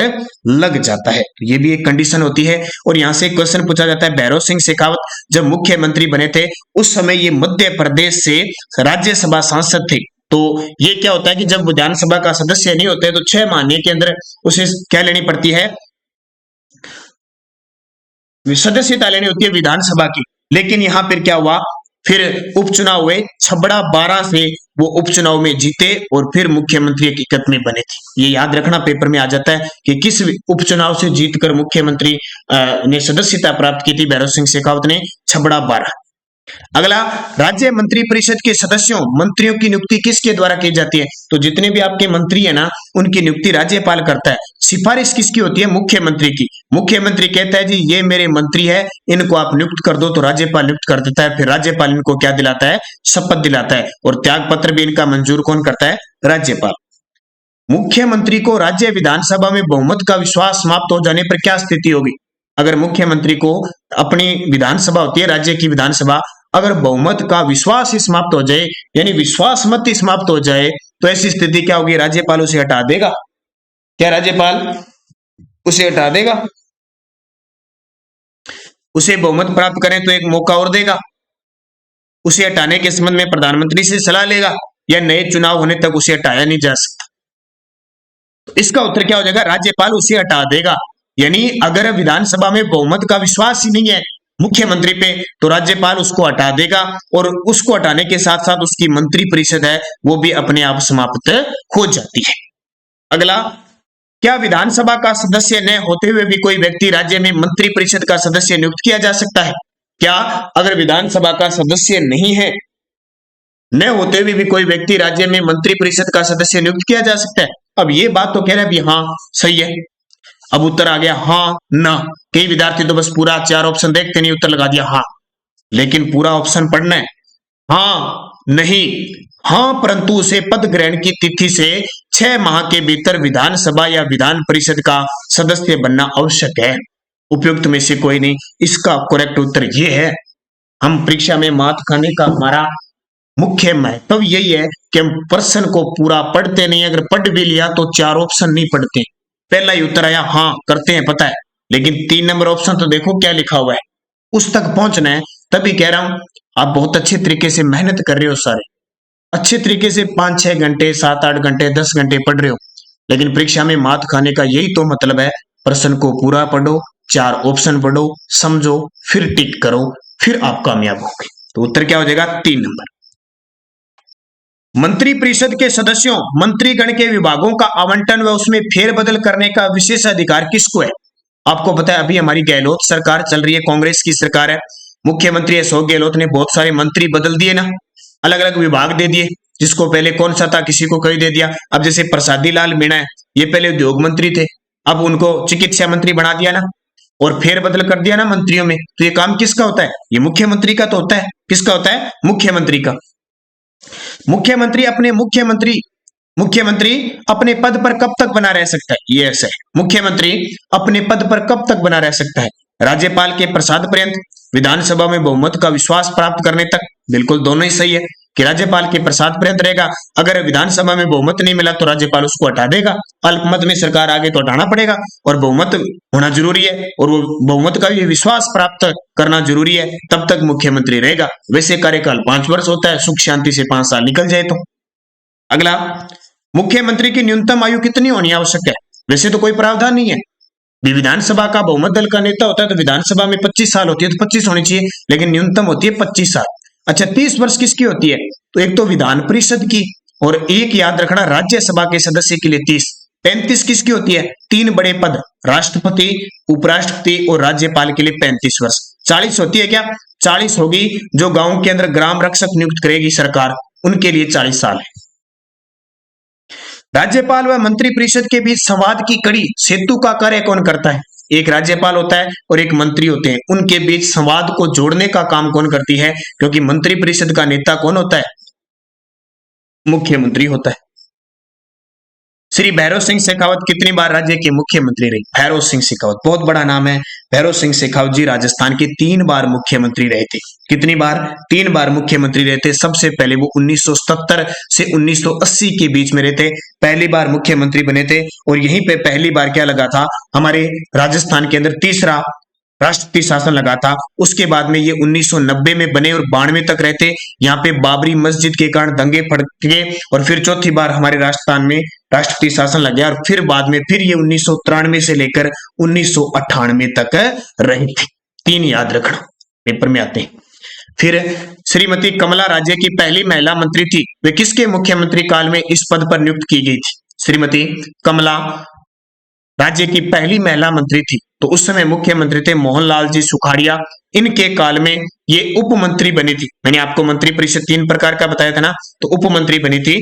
लग जाता है। तो ये भी एक कंडीशन होती है। और यहां से क्वेश्चन पूछा जाता है, भैरों सिंह शेखावत जब मुख्यमंत्री बने थे उस समय ये मध्य प्रदेश से राज्यसभा सांसद थे। तो ये क्या होता है कि जब विधानसभा का सदस्य नहीं होते तो 6 महीने के अंदर उसे क्या लेनी पड़ती है? सदस्यता लेनी होती है विधानसभा की। लेकिन यहां पर क्या हुआ, फिर उपचुनाव हुए, छबड़ा 12 से वो उपचुनाव में जीते और फिर मुख्यमंत्री हकीकत में बने थे। ये याद रखना, पेपर में आ जाता है कि किस उपचुनाव से जीतकर मुख्यमंत्री ने सदस्यता प्राप्त की थी। भैरों सिंह शेखावत ने छबड़ा 12। अगला, राज्य मंत्री परिषद के सदस्यों मंत्रियों की नियुक्ति किसके द्वारा की जाती है? तो जितने भी आपके मंत्री है ना, उनकी नियुक्ति राज्यपाल करता है। सिफारिश किसकी होती है? मुख्यमंत्री की। मुख्यमंत्री कहता है जी ये मेरे मंत्री है, इनको आप नियुक्त कर दो, तो राज्यपाल नियुक्त कर देता है। फिर राज्यपाल इनको क्या दिलाता है? शपथ दिलाता है। और त्याग पत्र भी इनका मंजूर कौन करता है? राज्यपाल। मुख्यमंत्री को राज्य विधानसभा में बहुमत का विश्वास समाप्त हो जाने पर क्या स्थिति होगी? अगर मुख्यमंत्री को अपनी विधानसभा होती है, राज्य की विधानसभा, अगर बहुमत का विश्वास ही समाप्त हो जाए, यानी विश्वास मत ही समाप्त हो जाए, तो ऐसी स्थिति क्या होगी? राज्यपाल उसे हटा देगा। क्या राज्यपाल उसे हटा देगा? उसे बहुमत प्राप्त करें तो एक मौका और देगा। उसे हटाने के संबंध में प्रधानमंत्री से सलाह लेगा या नए चुनाव होने तक उसे हटाया नहीं जा सकता। तो इसका उत्तर क्या हो जाएगा? राज्यपाल उसे हटा देगा। यानी अगर विधानसभा में बहुमत का विश्वास ही नहीं है मुख्यमंत्री पे, तो राज्यपाल उसको हटा देगा और उसको हटाने के साथ साथ उसकी मंत्री परिषद है वो भी अपने आप समाप्त हो जाती है। अगला, क्या विधानसभा का सदस्य न होते हुए भी कोई व्यक्ति राज्य में मंत्री परिषद का सदस्य नियुक्त किया जा सकता है? क्या अगर विधानसभा का सदस्य नहीं है, न होते हुए भी कोई व्यक्ति राज्य में मंत्री परिषद का सदस्य नियुक्त किया जा सकता है? अब ये बात तो कह रहे हैं हाँ सही है। अब उत्तर आ गया हाँ ना। कई विद्यार्थी तो बस पूरा 4 ऑप्शन देखते नहीं उत्तर लगा दिया हाँ, लेकिन पूरा ऑप्शन पढ़ना है। हाँ नहीं, हाँ परंतु उसे पद ग्रहण की तिथि से 6 माह के भीतर विधानसभा या विधान परिषद का सदस्य बनना आवश्यक है। उपयुक्त में से कोई नहीं। इसका करेक्ट उत्तर ये है। हम परीक्षा में मात खाने का हमारा मुख्य महत्व यही है कि हम प्रश्न को पूरा पढ़ते नहीं, अगर पढ़ भी लिया तो 4 ऑप्शन नहीं पढ़ते। पहला ही उत्तर आया हाँ करते हैं पता है, लेकिन 3 नंबर ऑप्शन तो देखो क्या लिखा हुआ है, उस तक पहुंचना है। तभी कह रहा हूं आप बहुत अच्छे तरीके से मेहनत कर रहे हो, सारे अच्छे तरीके से 5-6 घंटे 7-8 घंटे 10 घंटे पढ़ रहे हो, लेकिन परीक्षा में मात खाने का यही तो मतलब है। प्रश्न को पूरा पढ़ो, 4 ऑप्शन पढ़ो, समझो, फिर टिक करो, फिर आप कामयाब होंगे। तो उत्तर क्या हो जाएगा? 3 नंबर। मंत्रिपरिषद के सदस्यों मंत्रीगण के विभागों का आवंटन व उसमें फेरबदल करने का विशेष अधिकार किसको है? आपको पता है अभी हमारी गहलोत सरकार चल रही है, कांग्रेस की सरकार है। मुख्यमंत्री अशोक गहलोत ने बहुत सारे मंत्री बदल दिए ना, अलग अलग विभाग दे दिए। जिसको पहले कौन सा था किसी को कही दे दिया। अब जैसे प्रसादी लाल मीणा है, ये पहले उद्योग मंत्री थे, अब उनको चिकित्सा मंत्री बना दिया ना, और फेरबदल कर दिया ना मंत्रियों में। तो ये काम किसका होता है? ये मुख्यमंत्री का तो होता है। किसका होता है? मुख्यमंत्री का। मुख्यमंत्री अपने पद पर कब तक बना रह सकता है? ये ऐसा है, मुख्यमंत्री अपने पद पर कब तक बना रह सकता है? राज्यपाल के प्रसाद पर्यंत, विधानसभा में बहुमत का विश्वास प्राप्त करने तक। बिल्कुल दोनों ही सही है कि राज्यपाल के प्रसाद पर्यंत रहेगा। अगर विधानसभा में बहुमत नहीं मिला तो राज्यपाल उसको हटा देगा। अल्पमत में सरकार आगे तो हटाना पड़ेगा, और बहुमत होना जरूरी है, और वो बहुमत का भी विश्वास प्राप्त करना जरूरी है, तब तक मुख्यमंत्री रहेगा। वैसे कार्यकाल 5 वर्ष होता है, सुख शांति से 5 साल निकल जाए तो। अगला, मुख्यमंत्री की न्यूनतम आयु कितनी होनी आवश्यक है? वैसे तो कोई प्रावधान नहीं है। विधानसभा का बहुमत दल का नेता होता है तो विधानसभा में 25 साल होती है तो 25 होनी चाहिए, लेकिन न्यूनतम होती है 25 साल। अच्छा, 30 वर्ष किसकी होती है? तो एक तो विधान परिषद की, और एक याद रखना राज्यसभा के सदस्य के लिए 30। 35 किसकी होती है? 3 बड़े पद, राष्ट्रपति, उपराष्ट्रपति और राज्यपाल के लिए 35 वर्ष। 40 होती है क्या? 40 होगी जो गांव के अंदर ग्राम रक्षक नियुक्त करेगी सरकार, उनके लिए 40 साल है। राज्यपाल व मंत्रिपरिषद के बीच संवाद की कड़ी सेतु का कार्य कौन करता है? एक राज्यपाल होता है और एक मंत्री होते हैं, उनके बीच संवाद को जोड़ने का काम कौन करती है? क्योंकि मंत्रिपरिषद का नेता कौन होता है? मुख्यमंत्री होता है। श्री भैरव सिंह शेखावत कितनी बार राज्य के मुख्यमंत्री रहे? भैरव सिंह शेखावत बहुत बड़ा नाम है। भैरव सिंह शेखावत जी राजस्थान के 3 बार मुख्यमंत्री रहे थे। कितनी बार? 3 बार मुख्यमंत्री रहे थे। सबसे पहले वो 1977 से 1980 के बीच में रहे थे, पहली बार मुख्यमंत्री बने थे। और यहीं पे पहली बार क्या लगा था? हमारे राजस्थान के अंदर तीसरा राष्ट्रपति शासन लगा था। उसके बाद में ये 1990 में बने और 92 तक रहते। यहाँ पे बाबरी मस्जिद के कारण दंगे फड़के, और फिर चौथी बार हमारे राजस्थान में राष्ट्रपति शासन लग गया, और फिर बाद में फिर ये 1993 से लेकर 1998 तक रहे थे। 3 याद रखना, पेपर में आते हैं। फिर श्रीमती कमला राज्य की पहली महिला मंत्री थी, वे किसके मुख्यमंत्री काल में इस पद पर नियुक्त की गई थी? श्रीमती कमला राज्य की पहली महिला मंत्री थी, तो उस समय मुख्यमंत्री थे मोहनलाल जी सुखाड़िया। इनके काल में ये उप मंत्री बनी थी। मैंने आपको मंत्रिपरिषद 3 प्रकार का बताया था ना, तो उप मंत्री बनी थी,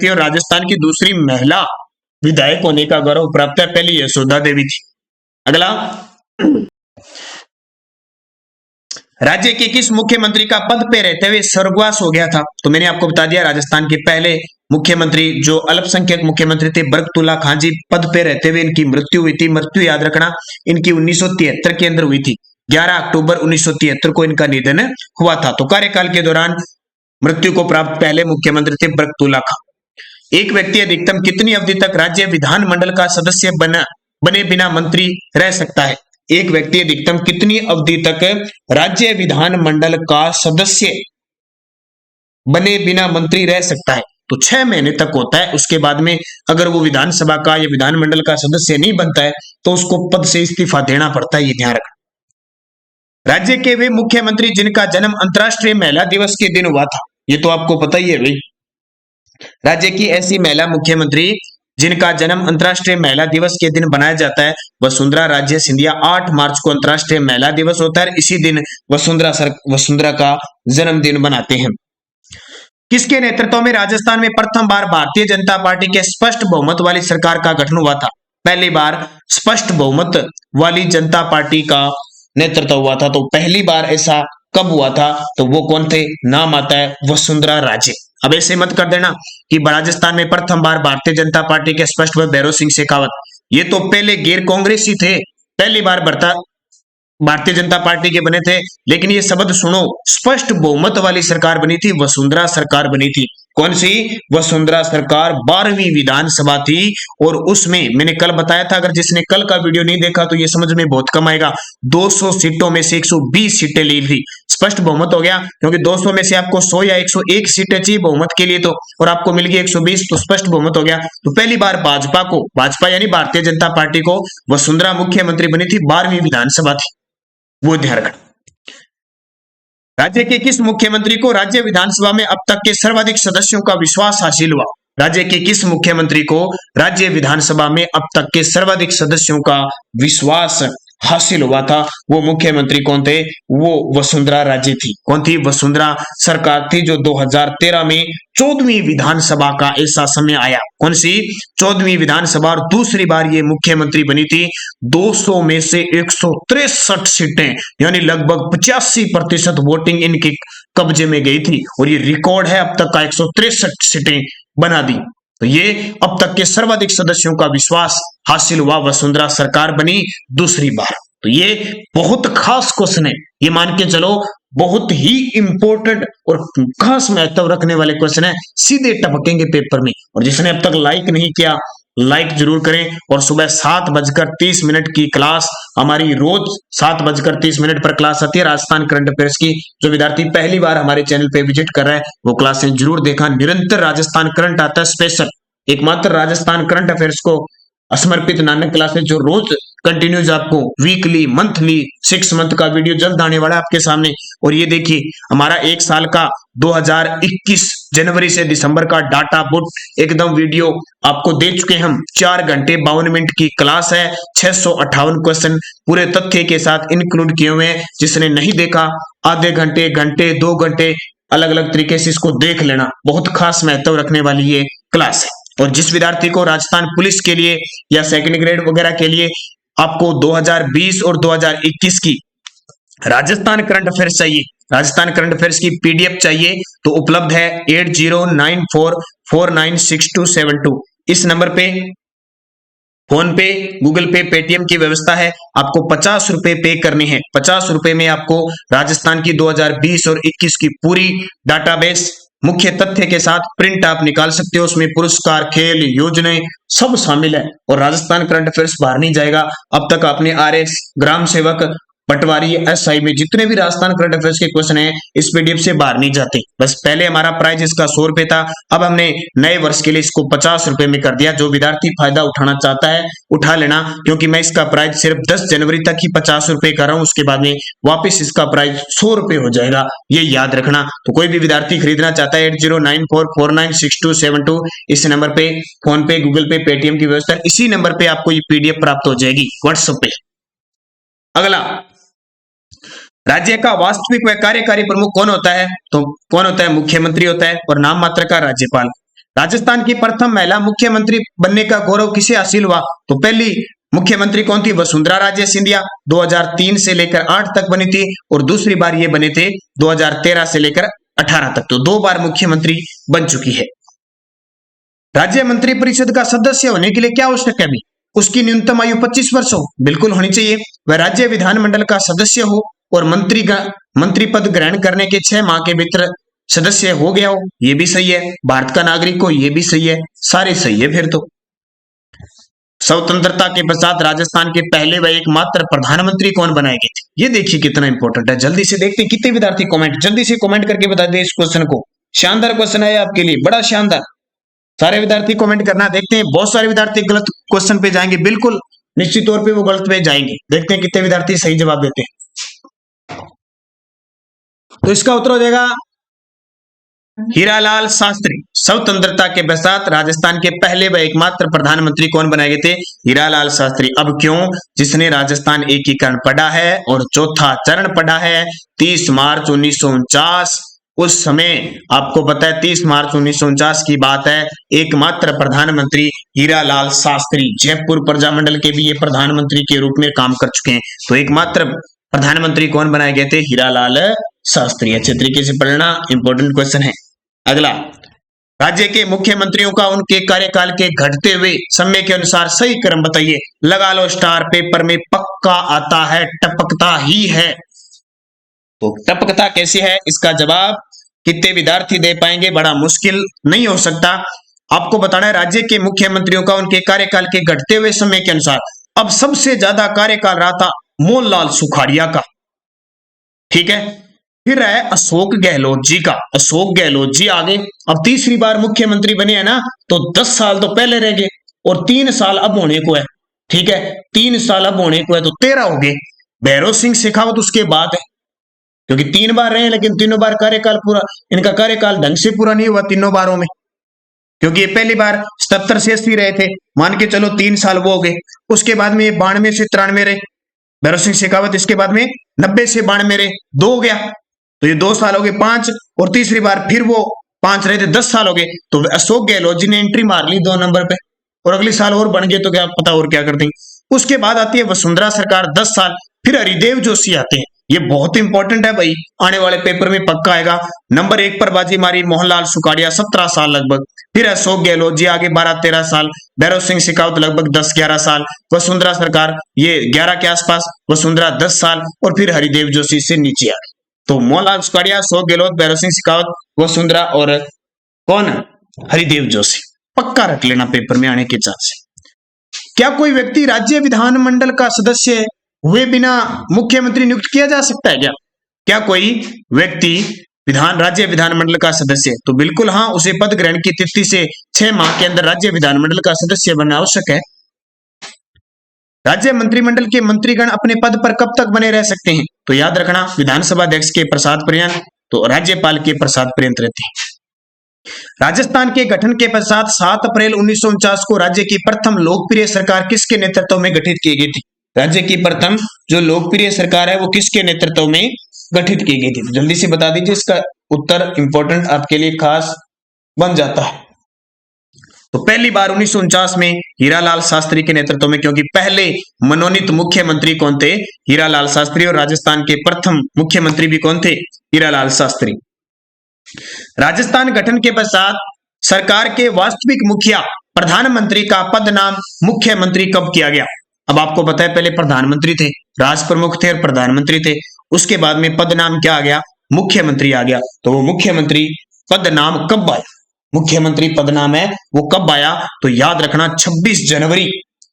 और राजस्थान की दूसरी महिला विधायक होने का गौरव प्राप्त है। पहली यशोदा देवी थी। अगला, राज्य के किस मुख्यमंत्री का पद पे रहते हुए स्वर्गवास हो गया था? तो मैंने आपको बता दिया, राजस्थान के पहले मुख्यमंत्री जो अल्पसंख्यक मुख्यमंत्री थे बरकतुल्ला खान जी, पद पे रहते हुए इनकी मृत्यु हुई थी। मृत्यु याद रखना, इनकी 1973 के अंदर हुई थी। 11 अक्टूबर 1973 को इनका निधन हुआ था। तो कार्यकाल के दौरान मृत्यु को प्राप्त पहले मुख्यमंत्री थे बरकतुल्ला खान। एक व्यक्ति अधिकतम कितनी अवधि तक राज्य विधानमंडल का सदस्य बने बिना मंत्री रह सकता है? एक व्यक्ति अधिकतम कितनी अवधि तक राज्य विधानमंडल का सदस्य बने बिना मंत्री रह सकता है? तो 6 महीने तक होता है। उसके बाद में अगर वो विधानसभा का या विधानमंडल का सदस्य नहीं बनता है तो उसको पद से इस्तीफा देना पड़ता है, ये ध्यान रखना। राज्य के वे मुख्यमंत्री जिनका जन्म अंतर्राष्ट्रीय महिला दिवस के दिन हुआ था, ये तो आपको पता ही है भाई। राज्य की ऐसी महिला मुख्यमंत्री जिनका जन्म अंतर्राष्ट्रीय महिला दिवस के दिन बनाया जाता है, वसुंधरा राजे सिंधिया। 8 मार्च को अंतर्राष्ट्रीय महिला दिवस होता है, इसी दिन वसुंधरा का जन्मदिन बनाते हैं। किसके नेतृत्व में राजस्थान में प्रथम बार भारतीय जनता पार्टी के स्पष्ट बहुमत वाली सरकार का गठन हुआ था? पहली बार स्पष्ट बहुमत वाली जनता पार्टी का नेतृत्व हुआ था। तो पहली बार ऐसा कब हुआ था? तो वो कौन थे? नाम आता है वसुंधरा राजे। अब ऐसे मत कर देना कि राजस्थान में प्रथम बार भारतीय जनता पार्टी के स्पष्ट व भैरव सिंह शेखावत, ये तो पहले गैर कांग्रेसी थे, पहली बार भारतीय जनता पार्टी के बने थे। लेकिन ये शब्द सुनो, स्पष्ट बहुमत वाली सरकार बनी थी, वसुंधरा सरकार बनी थी। कौन सी? वसुंधरा सरकार 12वीं विधानसभा थी। और उसमें मैंने कल बताया था, अगर जिसने कल का वीडियो नहीं देखा तो ये समझ में बहुत कम आएगा, 200 सीटों में से 120 सीटें ली थी। स्पष्ट बहुमत हो गया, क्योंकि 200 में से आपको 100 या 101 सीटें चाहिए बहुमत के लिए, तो और आपको मिल गई 120, तो स्पष्ट बहुमत हो गया। तो पहली बार भाजपा यानी भारतीय जनता पार्टी को वसुंधरा मुख्यमंत्री बनी थी, 12वीं विधानसभा थी, वो ध्यान रखना। राज्य के किस मुख्यमंत्री को राज्य विधानसभा में अब तक के सर्वाधिक सदस्यों का विश्वास हासिल हुआ? राज्य के किस मुख्यमंत्री को राज्य विधानसभा में अब तक के सर्वाधिक सदस्यों का विश्वास हासिल हुआ था? वो मुख्यमंत्री कौन थे? वो वसुंधरा राजे थी। कौन थी? वसुंधरा सरकार थी, जो 2013 में 14वीं विधानसभा का ऐसा समय आया। कौन सी? 14वीं विधानसभा, और दूसरी बार ये मुख्यमंत्री बनी थी। 200 में से 163 सीटें यानी लगभग 85% वोटिंग इनके कब्जे में गई थी, और ये रिकॉर्ड है अब तक का, 163 सीटें बना दी। तो ये अब तक के सर्वाधिक सदस्यों का विश्वास हासिल हुआ, वसुंधरा सरकार बनी दूसरी बार। तो ये बहुत खास क्वेश्चन है, ये मान के चलो बहुत ही इंपॉर्टेंट और खास महत्व रखने वाले क्वेश्चन है, सीधे टपकेंगे पेपर में। और जिसने अब तक लाइक नहीं किया, लाइक जरूर करें। और सुबह 7:30 की क्लास हमारी, रोज 7:30 पर क्लास आती है राजस्थान करंट अफेयर्स की। जो विद्यार्थी पहली बार हमारे चैनल पे विजिट कर रहा है वो क्लासें जरूर देखा। निरंतर राजस्थान करंट आता है, स्पेशल एकमात्र राजस्थान करंट अफेयर्स को समर्पित नानक क्लासेस, जो रोज कंटिन्यूज आपको वीकली, मंथली, 6 मंथ का वीडियो जल्द आने वाला है आपके सामने। और ये देखिए हमारा 1 साल का 2021 जनवरी से दिसंबर का डाटा बुट एकदम वीडियो आपको दे चुके हैं हम। 4 घंटे 52 मिनट की क्लास है, 658 क्वेश्चन पूरे तथ्य के साथ इंक्लूड किए हुए हैं। जिसने नहीं देखा, आधे घंटे, 2 घंटे अलग अलग तरीके से इसको देख लेना, बहुत खास महत्व रखने वाली ये क्लास है। और जिस विद्यार्थी को राजस्थान पुलिस के लिए या सेकंड ग्रेड वगैरह के लिए आपको 2020 और 2021 की राजस्थान करंट अफेयर्स चाहिए, राजस्थान करंट अफेयर्स की पीडीएफ चाहिए, तो उपलब्ध है 8094496272 इस नंबर पे। फोन पे, गूगल पे, पेटीएम की व्यवस्था है। आपको 50 रुपए पे करने हैं। 50 रुपए में आपको राजस्थान की 2020 और 21 की पूरी डाटाबेस मुख्य तथ्य के साथ प्रिंट आप निकाल सकते हो। उसमें पुरस्कार, खेल, योजनाएं सब शामिल है। और राजस्थान करंट अफेयर्स बाहर नहीं जाएगा। अब तक आपने आरएस, ग्राम सेवक, पटवारी, एसआई में जितने भी राजस्थान करंट अफेयर्स के क्वेश्चन हैं इस पीडीएफ से बाहर नहीं जाते। बस पहले हमारा प्राइस इसका 100 रुपए था, अब हमने नए वर्ष के लिए इसको 50 रुपए में कर दिया। जो विद्यार्थी फायदा उठाना चाहता है उठा लेना, क्योंकि मैं इसका प्राइस सिर्फ 10 जनवरी तक ही 50 रुपए कर रहा हूं, उसके बाद में वापिस इसका प्राइस 100 रुपए हो जाएगा, ये याद रखना। तो कोई भी विद्यार्थी खरीदना चाहता है 8094496272 इस नंबर पे, फोन पे, गूगल पे, पेटीएम की व्यवस्था, इसी नंबर पे आपको ये पीडीएफ प्राप्त हो जाएगी व्हाट्सएप पे। अगला, राज्य का वास्तविक व कार्यकारी प्रमुख कौन होता है? तो कौन होता है? मुख्यमंत्री होता है, और नाम मात्र का राज्यपाल। राजस्थान की प्रथम महिला मुख्यमंत्री बनने का गौरव किसे हासिल हुआ? तो पहली मुख्यमंत्री कौन थी? वसुंधरा राजे सिंधिया, 2003 से लेकर 8 तक बनी थी, और दूसरी बार ये बने थे 2013 से लेकर 18 तक, तो 2 बार मुख्यमंत्री बन चुकी है। राज्य मंत्री परिषद का सदस्य होने के लिए क्या आवश्यक है? उसकी न्यूनतम आयु 25 वर्ष हो, बिल्कुल होनी चाहिए। वह राज्य विधानमंडल का सदस्य हो और मंत्री पद ग्रहण करने के 6 माह के भीतर सदस्य हो गया हो, ये भी सही है। भारत का नागरिक हो, ये भी सही है, सारे सही है फिर तो। स्वतंत्रता के पश्चात राजस्थान के पहले व एकमात्र प्रधानमंत्री कौन बनाए गए थे? ये देखिए कितना इंपॉर्टेंट है। जल्दी से देखते हैं कितने विद्यार्थी कमेंट, जल्दी से कमेंट करके बता दें इस क्वेश्चन को। शानदार क्वेश्चन है आपके लिए, बड़ा शानदार। सारे विद्यार्थी कमेंट करना। देखते हैं बहुत सारे विद्यार्थी गलत क्वेश्चन पे जाएंगे, बिल्कुल निश्चित तौर पे वो गलत पे जाएंगे। देखते हैं कितने विद्यार्थी सही जवाब देते हैं। तो इसका उत्तर हो जाएगा हीरालाल शास्त्री। स्वतंत्रता के पश्चात राजस्थान के पहले व एकमात्र प्रधानमंत्री कौन बनाए गए थे? हीरालाल शास्त्री। अब क्यों? जिसने राजस्थान एकीकरण पढ़ा है और चौथा चरण पढ़ा है। 30 मार्च 1949 उस समय आपको पता है 30 मार्च 1949 की बात है, एकमात्र प्रधानमंत्री हीरालाल शास्त्री। जयपुर प्रजामंडल के भी ये प्रधानमंत्री के रूप में काम कर चुके हैं। तो एकमात्र प्रधानमंत्री कौन बनाए गए थे? हीरालाल शास्त्री। अच्छे तरीके से पढ़ना, इंपॉर्टेंट क्वेश्चन है। अगला, राज्य के मुख्यमंत्रियों का उनके कार्यकाल के घटते हुए समय के अनुसार सही क्रम बताइए। लगा लो स्टार, पेपर में पक्का आता है, टपकता ही है। तो टपकता कैसे है, इसका जवाब कितने विद्यार्थी दे पाएंगे, बड़ा मुश्किल नहीं हो सकता। आपको बताना है राज्य के मुख्यमंत्रियों का उनके कार्यकाल के घटते हुए समय के अनुसार। अब सबसे ज्यादा कार्यकाल रहा था मोहनलाल सुखाड़िया का, ठीक है। फिर है अशोक गहलोत जी का, अशोक गहलोत जी आगे। अब तीसरी बार मुख्यमंत्री बने हैं ना, तो 10 साल तो पहले रह गए और 3 साल अब होने को है, ठीक है। 3 साल अब होने को है तो 13 हो गए। भैरव सिंह शेखावत उसके बाद है, क्योंकि 3 बार रहे लेकिन तीनों बार कार्यकाल पूरा, इनका कार्यकाल ढंग से पूरा नहीं हुआ तीनों बारों में, क्योंकि ये पहली बार 77 से 80 रहे थे, मान के चलो 3 साल वो हो गए। उसके बाद में ये 92 से 93 रहे भैरव सिंह शेखावत, इसके बाद में 90 से 92 रहे, 2 हो गया, तो ये 2 साल हो गए 5, और तीसरी बार फिर वो 5 रहे थे, 10 साल हो गए। तो अशोक गहलोत जी ने एंट्री मार ली 2 नंबर पे, और अगले साल और बन गए तो क्या पता और क्या करते हैं। उसके बाद आती है वसुंधरा सरकार 10 साल, फिर हरिदेव जोशी आते हैं। ये बहुत इंपॉर्टेंट है भाई, आने वाले पेपर में पक्का आएगा। नंबर 1 पर बाजी मारी मोहनलाल सुखाड़िया 17 साल लगभग, फिर अशोक गहलोत जी आगे 12-13 साल, भैरव सिंह शेखावत लगभग 10-11 साल, वसुंधरा सरकार ये 11 के आसपास, वसुंधरा 10 साल, और फिर हरिदेव जोशी से नीचे आ गए। तो मोहनलाल सुखाड़िया, अशोक गहलोत, भैरव सिंह शेखावत, वसुंधरा और कौन, हरिदेव जोशी। पक्का रख लेना पेपर में आने के चांस है। क्या कोई व्यक्ति राज्य विधानमंडल का सदस्य हुए बिना मुख्यमंत्री नियुक्त किया जा सकता है क्या? क्या कोई व्यक्ति राज्य विधानमंडल का सदस्य है? तो बिल्कुल हाँ, उसे पद ग्रहण की तिथि से 6 माह के अंदर राज्य विधानमंडल का सदस्य बनना आवश्यक है। राज्य मंत्रिमंडल के मंत्रीगण अपने पद पर कब तक बने रह सकते हैं? तो याद रखना, विधानसभा अध्यक्ष के प्रसाद पर्यंत, तो राज्यपाल के प्रसाद पर्यंत रहते हैं। राजस्थान के गठन के पश्चात 7 अप्रैल 1949 को राज्य की प्रथम लोकप्रिय सरकार किसके नेतृत्व में गठित की गई थी? राज्य की प्रथम जो लोकप्रिय सरकार है वो किसके नेतृत्व में गठित की गई थी? जल्दी से बता दीजिए, इसका उत्तर इंपॉर्टेंट आपके लिए खास बन जाता है। तो पहली बार 1949 में हीरालाल शास्त्री के नेतृत्व में, क्योंकि पहले मनोनीत मुख्यमंत्री कौन थे? हीरालाल शास्त्री, और राजस्थान के प्रथम मुख्यमंत्री भी कौन थे? हीरालाल शास्त्री। राजस्थान गठन के पश्चात सरकार के वास्तविक मुखिया प्रधानमंत्री का पद नाम मुख्यमंत्री कब किया गया? अब आपको पता है पहले प्रधानमंत्री थे, राज प्रमुख थे और प्रधानमंत्री थे, उसके बाद में पद नाम क्या आ गया? मुख्यमंत्री आ गया। तो वो मुख्यमंत्री पद नाम कब आया? मुख्यमंत्री पद नाम है वो कब आया? तो याद रखना 26 जनवरी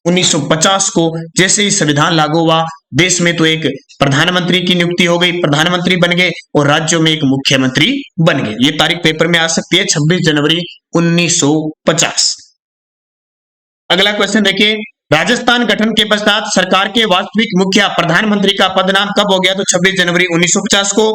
1950 को जैसे ही संविधान लागू हुआ, देश में तो एक प्रधानमंत्री की नियुक्ति हो गई, प्रधानमंत्री बन गए, और राज्यों में एक मुख्यमंत्री बन गए। ये तारीख पेपर में आ सकती है, 26 जनवरी 1950। अगला क्वेश्चन देखिए, राजस्थान गठन के पश्चात सरकार के वास्तविक मुखिया प्रधानमंत्री का पद नाम कब हो गया? तो 26 जनवरी 1950 को।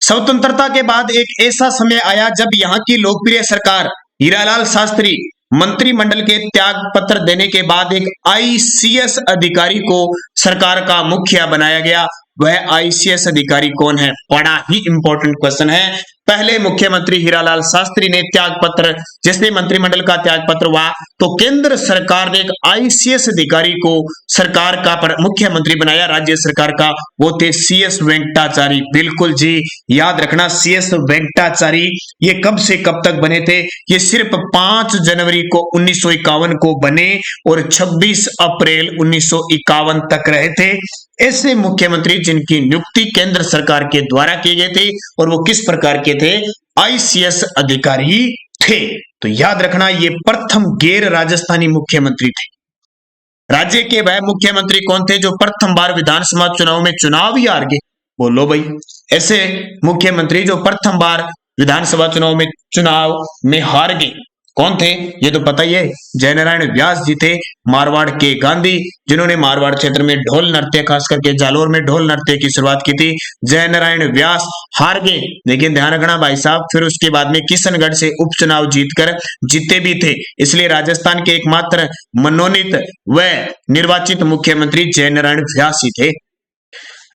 स्वतंत्रता के बाद एक ऐसा समय आया जब यहाँ की लोकप्रिय सरकार हीरालाल शास्त्री मंत्रिमंडल के त्याग पत्र देने के बाद एक आईसीएस अधिकारी को सरकार का मुखिया बनाया गया। वह आईसीएस अधिकारी कौन है? बड़ा ही इंपॉर्टेंट क्वेश्चन है। पहले मुख्यमंत्री हीरालाल शास्त्री ने त्याग पत्र, जैसे मंत्रिमंडल का त्याग पत्र हुआ तो केंद्र सरकार ने एक आईसीएस अधिकारी को सरकार का मुख्यमंत्री बनाया, राज्य सरकार का। वो थे सीएस वेंकटाचारी। बिल्कुल जी, याद रखना, सीएस वेंकटाचारी। ये कब से कब तक बने थे? ये सिर्फ 5 जनवरी को 1951 को बने और 26 अप्रैल 1951 तक रहे थे। ऐसे मुख्यमंत्री जिनकी नियुक्ति केंद्र सरकार के द्वारा किए गए थे, और वो किस प्रकार के थे? आईसीएस अधिकारी थे। तो याद रखना, ये प्रथम गैर राजस्थानी मुख्यमंत्री थे। राज्य के वह मुख्यमंत्री कौन थे जो प्रथम बार विधानसभा चुनाव में चुनाव ही हार गए? बोलो भाई, ऐसे मुख्यमंत्री जो प्रथम बार विधानसभा चुनाव में हार गए कौन थे? ये तो पता ही है, जयनारायण व्यास जी थे, मारवाड़ के गांधी, जिन्होंने मारवाड़ क्षेत्र में ढोल नृत्य, खास करके जालोर में ढोल नृत्य की शुरुआत की थी। जयनारायण व्यास हार गए, लेकिन ध्यान रखना भाई साहब, फिर उसके बाद में किशनगढ़ से उपचुनाव जीतकर जीते भी थे। इसलिए राजस्थान के एकमात्र मनोनीत व निर्वाचित मुख्यमंत्री जयनारायण व्यास ही थे।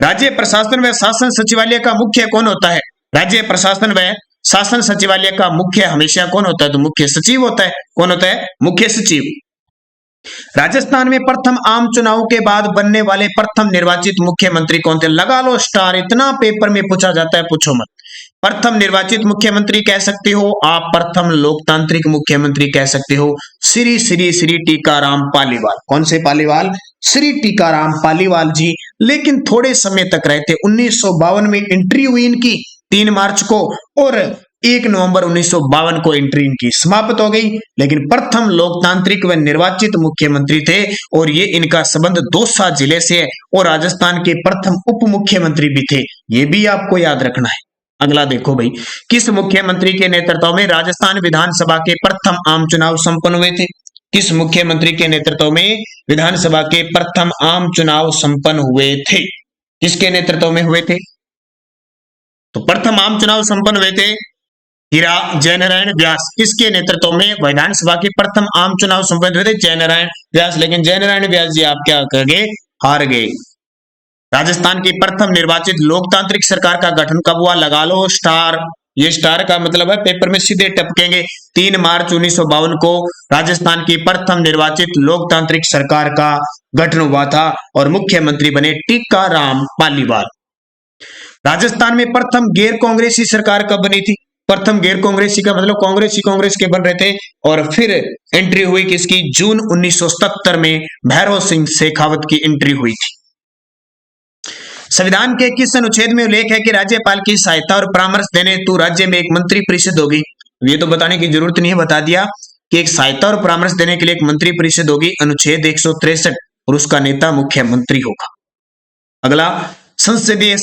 राज्य प्रशासन व शासन सचिवालय का मुख्य कौन होता है? राज्य प्रशासन व शासन सचिवालय का मुख्य हमेशा कौन होता है? तो मुख्य सचिव होता है। कौन होता है? मुख्य सचिव। राजस्थान में प्रथम आम चुनाव के बाद बनने वाले प्रथम निर्वाचित मुख्यमंत्री कौन थे? लगा लो स्टार, इतना पेपर में पूछा जाता है, पूछो मत। प्रथम निर्वाचित मुख्यमंत्री कह सकते हो आप, प्रथम लोकतांत्रिक मुख्यमंत्री कह सकते हो श्री श्री श्री टीकाराम पालीवाल। कौन से पालीवाल? श्री टीकाराम पालीवाल जी। लेकिन थोड़े समय तक रहे थे, 1952 में एंट्री हुई इनकी 3 मार्च को, और 1 नवंबर 1952 को एंट्री इनकी समाप्त हो गई। लेकिन प्रथम लोकतांत्रिक व निर्वाचित मुख्यमंत्री थे, और ये इनका संबंध दौसा जिले से है, और राजस्थान के प्रथम उप मुख्यमंत्री भी थे। ये भी आपको याद रखना है। अगला देखो भाई, किस मुख्यमंत्री के नेतृत्व में राजस्थान विधानसभा के प्रथम आम चुनाव संपन्न हुए थे? किस मुख्यमंत्री के नेतृत्व में विधानसभा के प्रथम आम चुनाव संपन्न हुए थे? किसके नेतृत्व में हुए थे? तो प्रथम आम चुनाव संपन्न हुए थे हीरा जयनारायण व्यास। किसके नेतृत्व में विधानसभा के प्रथम आम चुनाव संपन्न हुए थे? जयनारायण व्यास। लेकिन जयनारायण व्यास जी आप क्या कर गए? हार गए। राजस्थान की प्रथम निर्वाचित लोकतांत्रिक सरकार का गठन कब हुआ? लगा लो स्टार। ये स्टार का मतलब है पेपर में सीधे टपकेंगे। 3 मार्च 1952 को राजस्थान की प्रथम निर्वाचित लोकतांत्रिक सरकार का गठन हुआ था, और मुख्यमंत्री बने टीकाराम पालीवाल। राजस्थान में प्रथम गैर कांग्रेसी सरकार कब बनी थी? प्रथम गैर कांग्रेसी का मतलब कांग्रेस के बन रहे थे, और फिर एंट्री हुई किसकी? जून 1977 में भैरव सिंह शेखावत की एंट्री हुई थी। संविधान के किस अनुच्छेद में उल्लेख है कि राज्यपाल की सहायता और परामर्श देने हेतु राज्य में एक मंत्री परिषद होगी? ये तो बताने की जरूरत नहीं है, बता दिया कि एक सहायता और परामर्श देने के लिए एक मंत्री परिषद होगी, अनुच्छेद 163, और उसका नेता मुख्यमंत्री होगा। अगला, संसदीय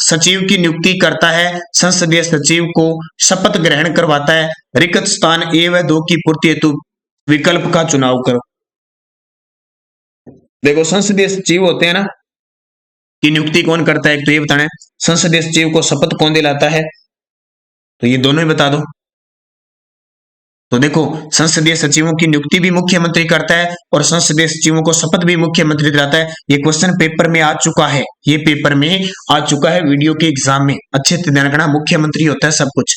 सचिव की नियुक्ति करता है, संसदीय सचिव को शपथ ग्रहण करवाता है, रिक्त स्थान 1 व 2 की पूर्ति हेतु विकल्प का चुनाव करो। देखो संसदीय सचिव होते हैं ना, की नियुक्ति कौन करता है? तो ये बताना है संसदीय सचिव को शपथ कौन दिलाता है, तो ये दोनों ही बता दो। तो देखो संसदीय सचिवों की नियुक्ति भी मुख्यमंत्री करता है, और संसदीय सचिवों को शपथ भी मुख्यमंत्री दिलाता है। ये क्वेश्चन पेपर में आ चुका है, ये पेपर में आ चुका है, वीडियो के एग्जाम में अच्छे से ध्यान रखना। मुख्यमंत्री होता है सब कुछ।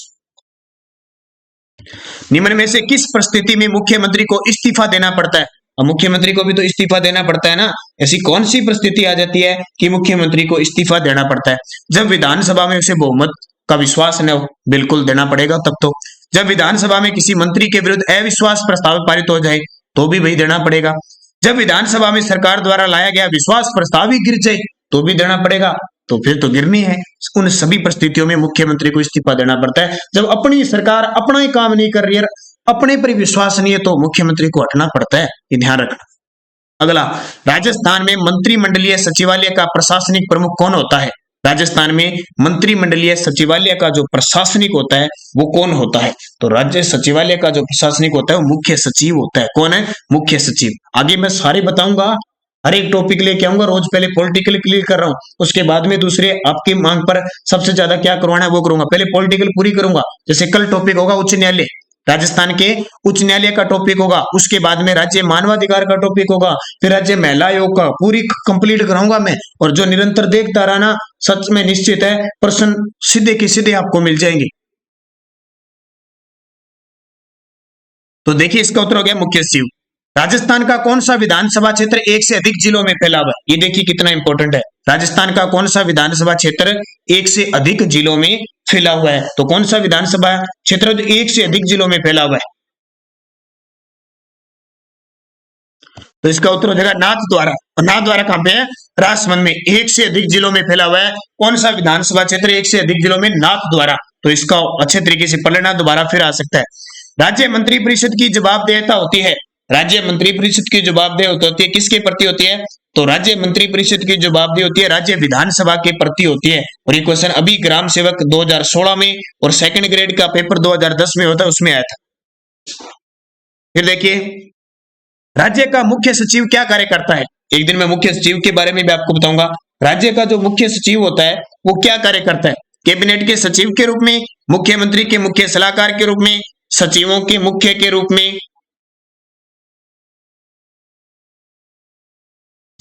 निम्न में से किस परिस्थिति में मुख्यमंत्री को इस्तीफा देना पड़ता है? और मुख्यमंत्री को भी तो इस्तीफा देना पड़ता है ना। ऐसी कौन सी परिस्थिति आ जाती है कि मुख्यमंत्री को इस्तीफा देना पड़ता है? जब विधानसभा में उसे बहुमत का विश्वास न हो, बिल्कुल देना पड़ेगा तब तो। जब विधानसभा में किसी मंत्री के विरुद्ध अविश्वास प्रस्ताव पारित हो जाए तो भी वही देना पड़ेगा। जब विधानसभा में सरकार द्वारा लाया गया विश्वास प्रस्ताव ही गिर जाए तो भी देना पड़ेगा। तो फिर तो गिरनी है। उन सभी परिस्थितियों में मुख्यमंत्री को इस्तीफा देना पड़ता है। जब अपनी सरकार अपना ही काम नहीं कर रही है, अपने पर विश्वास नहीं है, तो मुख्यमंत्री को हटना पड़ता है, ये ध्यान रखना। अगला, राजस्थान में मंत्रिमंडलीय सचिवालय का प्रशासनिक प्रमुख कौन होता है? राजस्थान में मंत्रिमंडलीय सचिवालय का जो प्रशासनिक होता है वो कौन होता है? तो राज्य सचिवालय का जो प्रशासनिक होता है वो मुख्य सचिव होता है। कौन है? मुख्य सचिव। आगे मैं सारे बताऊंगा, हर एक टॉपिक लेके आऊंगा रोज। पहले पॉलिटिकल क्लियर कर रहा हूं, उसके बाद में दूसरे आपकी मांग पर सबसे ज्यादा क्या करवाना है वो करूंगा। पहले पॉलिटिकल पूरी करूंगा। जैसे कल टॉपिक होगा उच्च न्यायालय, राजस्थान के उच्च न्यायालय का टॉपिक होगा। उसके बाद में राज्य मानवाधिकार का टॉपिक होगा, फिर राज्य महिला आयोग का पूरी कंप्लीट कराऊंगा मैं। और जो निरंतर देखता रहा ना, सच में निश्चित है प्रश्न सीधे के सीधे आपको मिल जाएंगे। तो देखिए इसका उत्तर हो गया मुख्य सचिव। राजस्थान का कौन सा विधानसभा क्षेत्र 1 से अधिक जिलों में फैला हुआ है? ये देखिए कितना इंपॉर्टेंट है। राजस्थान का कौन सा विधानसभा क्षेत्र 1 से अधिक जिलों में फैला हुआ है? तो कौन सा विधानसभा क्षेत्र 1 से अधिक जिलों में फैला हुआ है? तो इसका उत्तर हो जाएगा नाथद्वारा। और नाथद्वारा कहां पे है? राजसमंद में। 1 से अधिक जिलों में फैला हुआ है कौन सा विधानसभा क्षेत्र 1 से अधिक जिलों में? नाथद्वारा। तो इसका अच्छे तरीके से पढ़ लेना, दोबारा फिर आ सकता है। राज्य मंत्रिपरिषद की जवाबदेहिता होती है, राज्य मंत्रिपरिषद की जवाबदेही होती है किसके प्रति होती है? तो राज्य मंत्रिपरिषद की जवाबदेही होती है राज्य विधानसभा के प्रति होती है। और ये क्वेश्चन अभी ग्राम सेवक 2016 में और सेकंड ग्रेड का पेपर 2010 में होता है, उसमें आया था। फिर देखिए राज्य का मुख्य सचिव क्या कार्य करता है? एक दिन मैं मुख्य सचिव के बारे में भी आपको बताऊंगा। राज्य का जो मुख्य सचिव होता है वो क्या कार्य करता है? कैबिनेट के सचिव के रूप में, मुख्यमंत्री के मुख्य सलाहकार के रूप में, सचिवों के मुख्य के रूप में,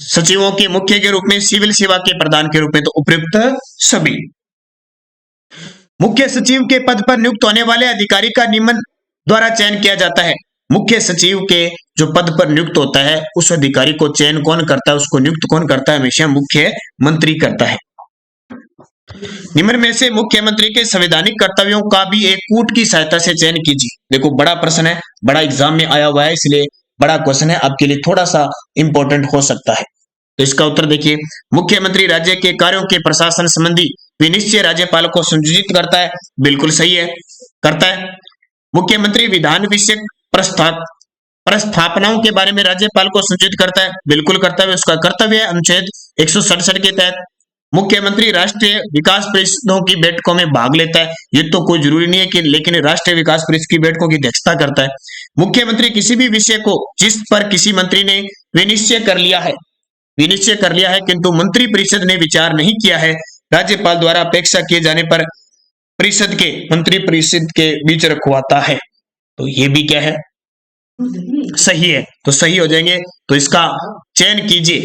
सचिवों के मुख्य के रूप में, सिविल सेवा के प्रधान के रूप में। तो उपयुक्त सभी। मुख्य सचिव के पद पर नियुक्त होने वाले अधिकारी का निम्न द्वारा चयन किया जाता है। मुख्य सचिव के जो पद पर नियुक्त होता है उस अधिकारी को चयन कौन करता है, उसको नियुक्त कौन करता है? हमेशा मुख्य मंत्री करता है। निम्न में से मुख्यमंत्री के संवैधानिक कर्तव्यों का भी एक कूट की सहायता से चयन कीजिए। देखो बड़ा प्रश्न है, बड़ा एग्जाम में आया हुआ है, इसलिए बड़ा क्वेश्चन है, आपके लिए थोड़ा सा इंपॉर्टेंट हो सकता है। तो इसका उत्तर देखिए, मुख्यमंत्री राज्य के कार्यों के प्रशासन संबंधी विनिश्चय राज्यपाल को संयोजित करता है। बिल्कुल सही है, करता है। मुख्यमंत्री विधान विषयक प्रस्थापनाओं के बारे में राज्यपाल को सूचित करता है। बिल्कुल करता है, उसका कर्तव्य है अनुच्छेद 167 के तहत। मुख्यमंत्री राष्ट्रीय विकास परिषदों की बैठकों में भाग लेता है। ये तो कोई जरूरी नहीं है कि, लेकिन राष्ट्रीय विकास परिषद की बैठकों की अध्यक्षता करता है। मुख्यमंत्री किसी भी विषय को जिस पर किसी मंत्री ने विनिश्चय कर लिया है किंतु मंत्री परिषद ने विचार नहीं किया है, राज्यपाल द्वारा अपेक्षा किए जाने पर मंत्री परिषद के बीच रखवाता है। तो ये भी क्या है, सही है, तो सही हो जाएंगे। तो इसका चयन कीजिए।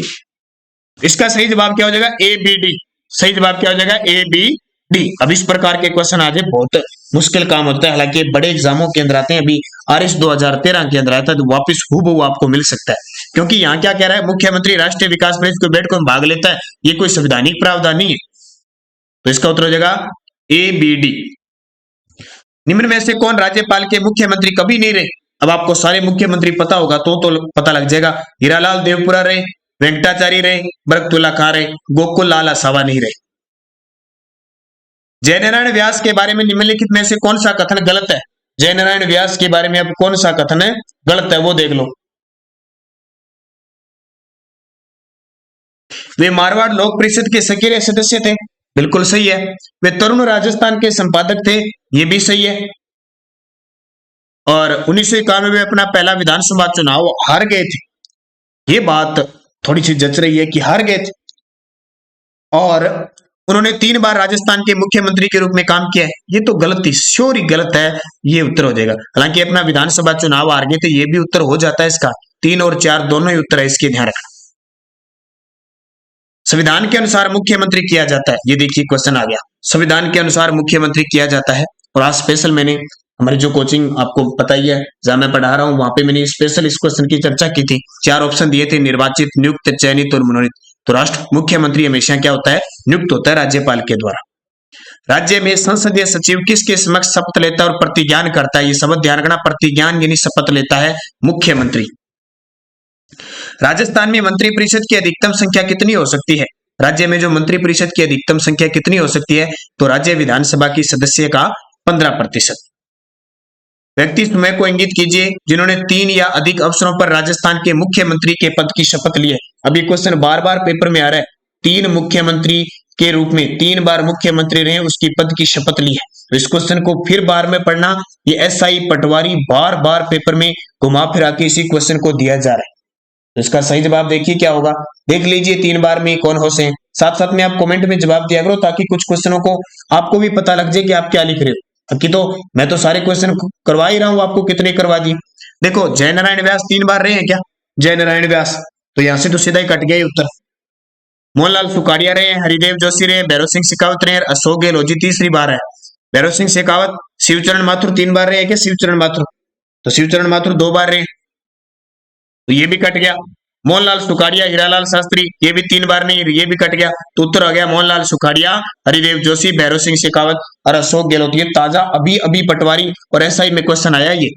इसका सही जवाब क्या हो जाएगा, ए बी डी। सही जवाब क्या हो जाएगा, ए बी डी। अब इस प्रकार के क्वेश्चन आज बहुत मुश्किल काम होता है, हालांकि बड़े एग्जामों के अंदर आते हैं। अभी आरएस 2013 के अंदर आता है, तो वापस हूबहू आपको मिल सकता है, क्योंकि यहाँ क्या कह रहा है, मुख्यमंत्री राष्ट्रीय विकास परिषद की बैठक में भाग लेता है। ये कोई संवैधानिक प्रावधान नहीं है। तो इसका उत्तर हो जाएगा ए बी डी। निम्न में से कौन राज्यपाल के मुख्यमंत्री कभी नहीं रहे? अब आपको सारे मुख्यमंत्री पता होगा तो पता लग जाएगा। हीरालाल देवपुरा रहे, वेंकटाचार्य रहे, बरकतुल्ला खां रहे, गोकुल लाल आसावा नहीं रहे। जयनारायण व्यास के बारे में निम्नलिखित में से कौन सा कथन गलत है? जयनारायण व्यास के बारे में अब कौन सा कथन है गलत है, वो देख लो। वे मारवाड़ लोक परिषद के सक्रिय सदस्य थे। बिल्कुल सही है। वे तरुण राजस्थान के संपादक थे। ये भी सही है। और 1991 में अपना पहला विधानसभा चुनाव हार गए थे। ये बात थोड़ी सी जच रही है कि हार गए थे, और उन्होंने 3 बार राजस्थान के मुख्यमंत्री के रूप में काम किया है। ये तो गलती, श्योर ही गलत है, ये उत्तर हो जाएगा। हालांकि अपना विधानसभा चुनाव हार गए थे, ये भी उत्तर हो जाता है इसका। 3 और 4 दोनों ही उत्तर है, इसके ध्यान रखना। संविधान के अनुसार मुख्यमंत्री किया जाता है। ये देखिए क्वेश्चन आ गया, संविधान के अनुसार मुख्यमंत्री किया जाता है। और आज स्पेशल मैंने हमारी जो कोचिंग आपको पता ही है, जहां मैं पढ़ा रहा हूं, वहां पे मैंने स्पेशल इस क्वेश्चन की चर्चा की थी। 4 ऑप्शन दिए थे, निर्वाचित, नियुक्त, चयनित और मनोनीत। तो राष्ट्र मुख्यमंत्री हमेशा क्या होता है, नियुक्त होता है राज्यपाल के द्वारा। राज्य में संसदीय सचिव किसके समक्ष शपथ लेता है और प्रतिज्ञान करता है? ये शब्द ध्यान रखना, प्रतिज्ञान यानी शपथ लेता है मुख्यमंत्री। राजस्थान में मंत्री परिषद की अधिकतम संख्या कितनी हो सकती है? राज्य में जो मंत्री परिषद की अधिकतम संख्या कितनी हो सकती है? तो राज्य विधानसभा की सदस्य का 15%। व्यक्ति समय को इंगित कीजिए जिन्होंने 3 या अधिक अवसरों पर राजस्थान के मुख्यमंत्री के पद की शपथ ली है। अभी क्वेश्चन बार बार पेपर में आ रहा है, 3 मुख्यमंत्री के रूप में 3 बार मुख्यमंत्री रहे, उसकी पद की शपथ ली है। तो इस क्वेश्चन को फिर बार में पढ़ना, ये एसआई पटवारी बार बार पेपर में घुमा फिरा के इसी क्वेश्चन को दिया जा रहा है। तो इसका सही जवाब देखिए क्या होगा, देख लीजिए 3 बार में कौन हो से। साथ साथ में आप कमेंट में जवाब दिया करो, ताकि कुछ क्वेश्चनों को आपको भी पता लग जाए कि आप क्या लिख रहे हो। कि तो मैं तो सारे क्वेश्चन करवा ही रहा हूं, आपको कितने करवा दिए। देखो जयनारायण व्यास 3 बार रहे हैं क्या? जयनारायण व्यास, तो यहां से तो सीधा ही कट गया उत्तर। मोहनलाल सुखाड़िया रहे, हरिदेव जोशी रहे, भैरव सिंह शेखावत रहे, अशोक गहलोत जी 3री बार है। भैरव सिंह शेखावत, शिवचरण माथुर 3 बार रहे क्या? शिवचरण माथुर, तो शिवचरण माथुर 2 बार रहे, तो ये भी कट गया। मोहनलाल सुखाड़िया, हीरालाल शास्त्री, ये भी 3 बार नहीं, ये भी कट गया। तो उत्तर हो गया मोहनलाल सुखाड़िया, हरिदेव जोशी, भैरव सिंह शेखावत और अशोक गहलोत। ये ताजा अभी अभी पटवारी और एसआई में क्वेश्चन आया। ये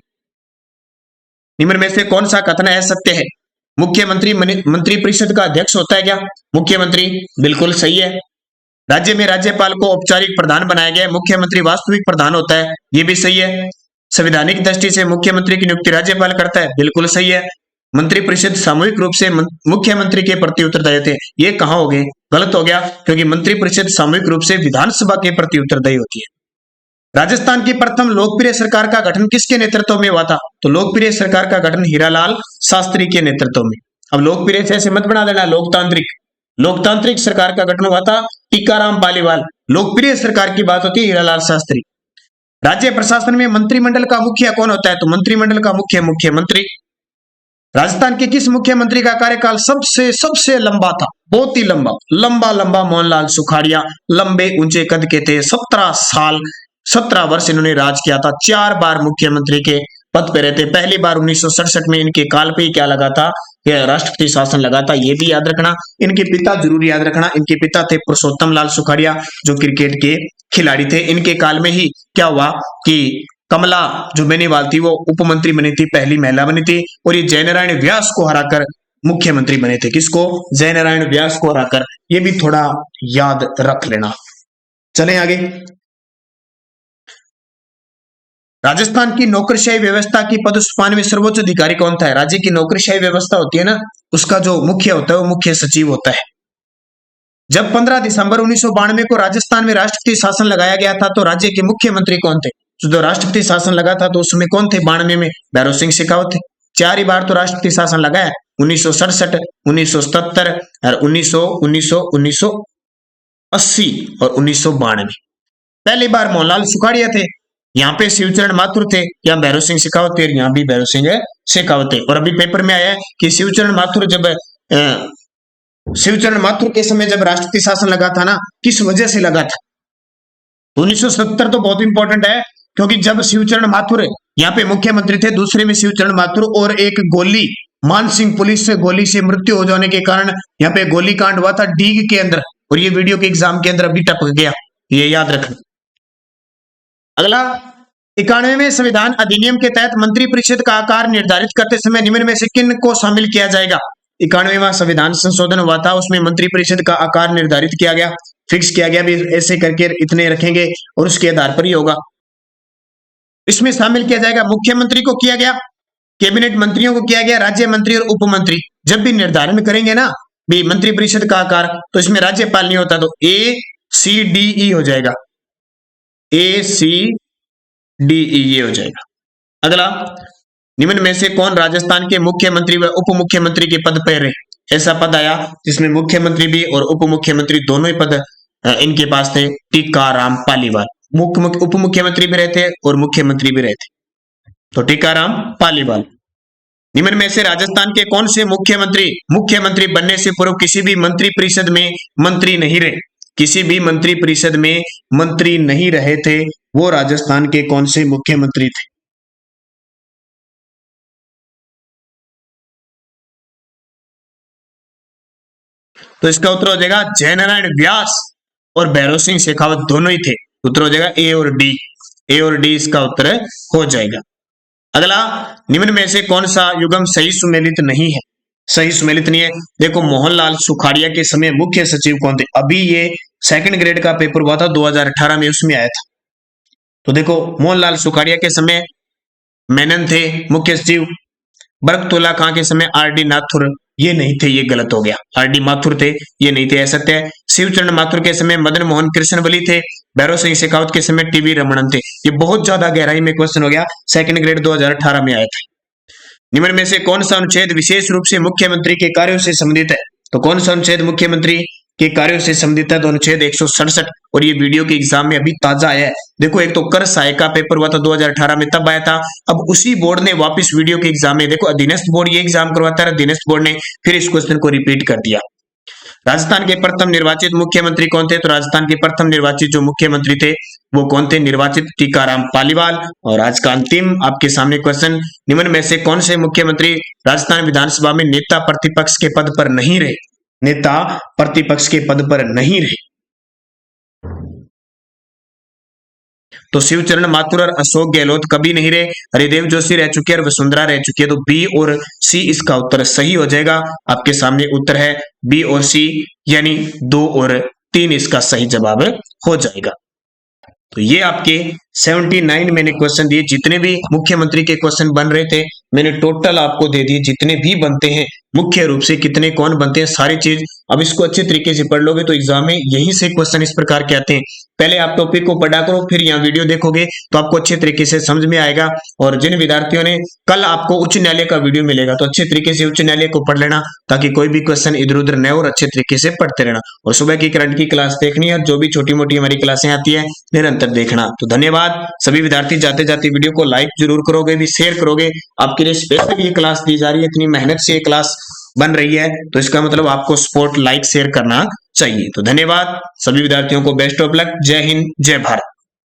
निम्न में से कौन सा कथन है सत्य है? मुख्यमंत्री मंत्री परिषद का अध्यक्ष होता है क्या? मुख्यमंत्री, बिल्कुल सही है। राज्य में राज्यपाल को औपचारिक प्रधान बनाया गया है, मुख्यमंत्री वास्तविक प्रधान होता है, ये भी सही है। संवैधानिक दृष्टि से मुख्यमंत्री की नियुक्ति राज्यपाल करता है, बिल्कुल सही है। मंत्रिपरिषद सामूहिक रूप से मुख्यमंत्री के प्रति उत्तरदायी होते हैं, ये कहां हो गए? गलत हो गया, क्योंकि मंत्रिपरिषद सामूहिक रूप से विधानसभा के प्रति उत्तरदायी होती है। राजस्थान की प्रथम लोकप्रिय सरकार का गठन किसके नेतृत्व में हुआ था? तो लोकप्रिय सरकार का गठन हीरालाल शास्त्री के नेतृत्व में। अब लोकप्रिय से ऐसे मत बना देना, लोकतांत्रिक सरकार का गठन हुआ था टीकाराम पालीवाल। लोकप्रिय सरकार की बात होती है हीरालाल शास्त्री। राज्य प्रशासन में मंत्रिमंडल का मुखिया कौन होता है? तो मंत्रिमंडल का मुखिया मुख्यमंत्री। राजस्थान के किस मुख्यमंत्री का कार्यकाल सबसे लंबा था? बहुत ही लंबा मोहनलाल सुखाड़िया, लंबे ऊंचे कद के थे, 17 वर्ष इन्होंने राज किया था। 4 बार मुख्यमंत्री के पद पे रहते। पहली बार 1967 में इनके काल पे ही क्या लगा था, यह राष्ट्रपति शासन लगा था, ये भी याद रखना। इनके पिता जरूर याद रखना, इनके पिता थे पुरुषोत्तम लाल सुखाड़िया, जो क्रिकेट के खिलाड़ी थे। इनके काल में ही क्या हुआ कि कमला जो बेनीवाल थी वो उप मंत्री बनी थी, पहली महिला बनी थी, और ये जयनारायण व्यास को हराकर मुख्यमंत्री बने थे। किसको? जयनारायण व्यास को हराकर। ये भी थोड़ा याद रख लेना। चलें आगे। राजस्थान की नौकरशाही व्यवस्था की पदस्पान में सर्वोच्च अधिकारी कौन था? राज्य की नौकरशाही व्यवस्था होती है ना, उसका जो मुख्य होता है वो मुख्य सचिव होता है। जब 15 दिसंबर 1992 को राजस्थान में राष्ट्रपति शासन लगाया गया था तो राज्य के मुख्यमंत्री कौन थे? जो राष्ट्रपति शासन लगा था तो उसमें कौन थे? 92 में भैरव सिंह शेखावत थे। 4 ही बार तो राष्ट्रपति शासन लगाया, 1967, 1977 और 1980 और 1992। पहली बार मोहनलाल सुखाड़िया थे, यहाँ पे शिवचरण माथुर थे, यहाँ भैरव सिंह शेखावत थे, यहाँ भी भैरव सिंह शेखावत थे। और अभी पेपर में आया है कि शिवचरण माथुर के समय जब राष्ट्रपति शासन लगा था ना, किस वजह से लगा था? 1970 तो बहुत इंपॉर्टेंट है, क्योंकि जब शिवचरण माथुर यहाँ पे मुख्यमंत्री थे, दूसरे में शिवचरण माथुर और एक गोली मानसिंह पुलिस से गोली से मृत्यु हो जाने के कारण यहाँ पे गोलीकांड हुआ था डीग के अंदर, और ये वीडियो के एग्जाम के अंदर अभी टपक गया, ये याद रखना। अगला, 91वें संविधान अधिनियम के तहत मंत्रिपरिषद का आकार निर्धारित करते समय निम्न में से किन को शामिल किया जाएगा? 91वां संविधान संशोधन हुआ था, उसमें मंत्रिपरिषद का आकार निर्धारित किया गया, फिक्स किया गया, भी ऐसे करके इतने रखेंगे और उसके आधार पर ही होगा। इसमें शामिल किया जाएगा मुख्यमंत्री को किया गया, कैबिनेट मंत्रियों को किया गया, राज्य मंत्री और उप मंत्री। जब भी निर्धारण करेंगे ना भी मंत्रिपरिषद का आकार, तो इसमें राज्यपाल नहीं होता, तो ACDE हो जाएगा, ACDE ये हो जाएगा। अगला, निम्न में से कौन राजस्थान के मुख्यमंत्री व उप मुख्यमंत्री के पद पर रहे? ऐसा पद आया जिसमें मुख्यमंत्री भी और उप मुख्यमंत्री दोनों ही पद इनके पास थे। टीकाराम पालीवाल उप मुख्यमंत्री भी रहते और मुख्यमंत्री भी रहते, तो टीकाराम पालीवाल। निम्न में से राजस्थान के कौन से मुख्यमंत्री बनने से पूर्व किसी भी मंत्रिपरिषद में मंत्री नहीं रहे? किसी भी मंत्रिपरिषद में मंत्री नहीं रहे थे, वो राजस्थान के कौन से मुख्यमंत्री थे? तो इसका उत्तर हो जाएगा जयनारायण व्यास और भैरव सिंह शेखावत दोनों ही थे। उत्तर हो जाएगा A और D इसका उत्तर हो जाएगा। अगला, निम्न में से कौन सा युग्म सही सुमेलित नहीं है? सही सुमेलित नहीं है। देखो, मोहनलाल सुखाड़िया के समय मुख्य सचिव कौन थे? अभी ये 2nd ग्रेड का पेपर हुआ था 2018 में, उसमें आया था। तो देखो, मोहनलाल सुखाड़िया के समय मेनन थे मुख्य सचिव, बरकतुल्ला खां के समय RD माथुर, ये नहीं थे, ये गलत हो गया, RD माथुर थे, ये नहीं थे, ऐसा है। शिवचरण माथुर के समय मदन मोहन कृष्णवली थे, भैरव सिंह शेखावत के समय TB रमणन थे। ये बहुत ज्यादा गहराई में क्वेश्चन हो गया, 2nd ग्रेड 2018 में आया था। निम्न में से कौन सा अनुच्छेद विशेष रूप से मुख्यमंत्री के कार्यों से संबंधित है? तो कौन सा अनुच्छेद मुख्यमंत्री के कार्यों से संबंधित है? तो अनुच्छेद 167, और ये वीडियो के एग्जाम में अभी ताजा आया है। देखो, एक तो कर सहायक का पेपर हुआ था 2018 में, तब आया था। अब उसी बोर्ड ने वापस वीडियो के एग्जाम में, देखो अधीनस्थ बोर्ड ये एग्जाम करवाता है, अधीनस्थ बोर्ड ने फिर इस क्वेश्चन को रिपीट कर दिया। राजस्थान के प्रथम निर्वाचित मुख्यमंत्री कौन थे? तो राजस्थान के प्रथम निर्वाचित जो मुख्यमंत्री थे वो कौन थे? निर्वाचित टीकाराम पालीवाल। और आज का अंतिम आपके सामने क्वेश्चन, निम्न में से कौन से मुख्यमंत्री राजस्थान विधानसभा में नेता प्रतिपक्ष के पद पर नहीं रहे? नेता प्रतिपक्ष के पद पर नहीं रहे। तो शिवचरण माथुर और अशोक गहलोत कभी नहीं रहे, हरिदेव जोशी रह चुके और वसुंधरा रह चुकी है। तो B और C इसका उत्तर सही हो जाएगा। आपके सामने उत्तर है B और C, यानी 2 और 3 इसका सही जवाब हो जाएगा। तो ये आपके 79 मैंने क्वेश्चन दिए, जितने भी मुख्यमंत्री के क्वेश्चन बन रहे थे मैंने टोटल आपको दे दिए, जितने भी बनते हैं मुख्य रूप से कितने कौन बनते हैं सारी चीज। अब इसको अच्छे तरीके से पढ़ लोगे तो एग्जाम में यहीं से क्वेश्चन इस प्रकार के आते हैं। पहले आप टॉपिक को पढ़ा करो, फिर यहाँ वीडियो देखोगे तो आपको अच्छे तरीके से समझ में आएगा। और जिन विद्यार्थियों ने कल आपको उच्च न्यायालय का वीडियो मिलेगा तो अच्छे तरीके से उच्च न्यायालय को पढ़ लेना, ताकि कोई भी क्वेश्चन इधर उधर न हो, और अच्छे तरीके से पढ़ते रहना। और सुबह की करंट की क्लास देखनी है, जो भी छोटी मोटी हमारी क्लासें आती है निरंतर देखना। तो धन्यवाद सभी विद्यार्थी, जाते जाते वीडियो को लाइक जरूर करोगे, भी शेयर करोगे। आपके लिए स्पेशल ये क्लास दी जा रही है, इतनी मेहनत से ये क्लास बन रही है, तो इसका मतलब आपको सपोर्ट लाइक शेयर करना चाहिए। तो धन्यवाद सभी विद्यार्थियों को, बेस्ट ऑफ लक, जय हिंद जय भारत।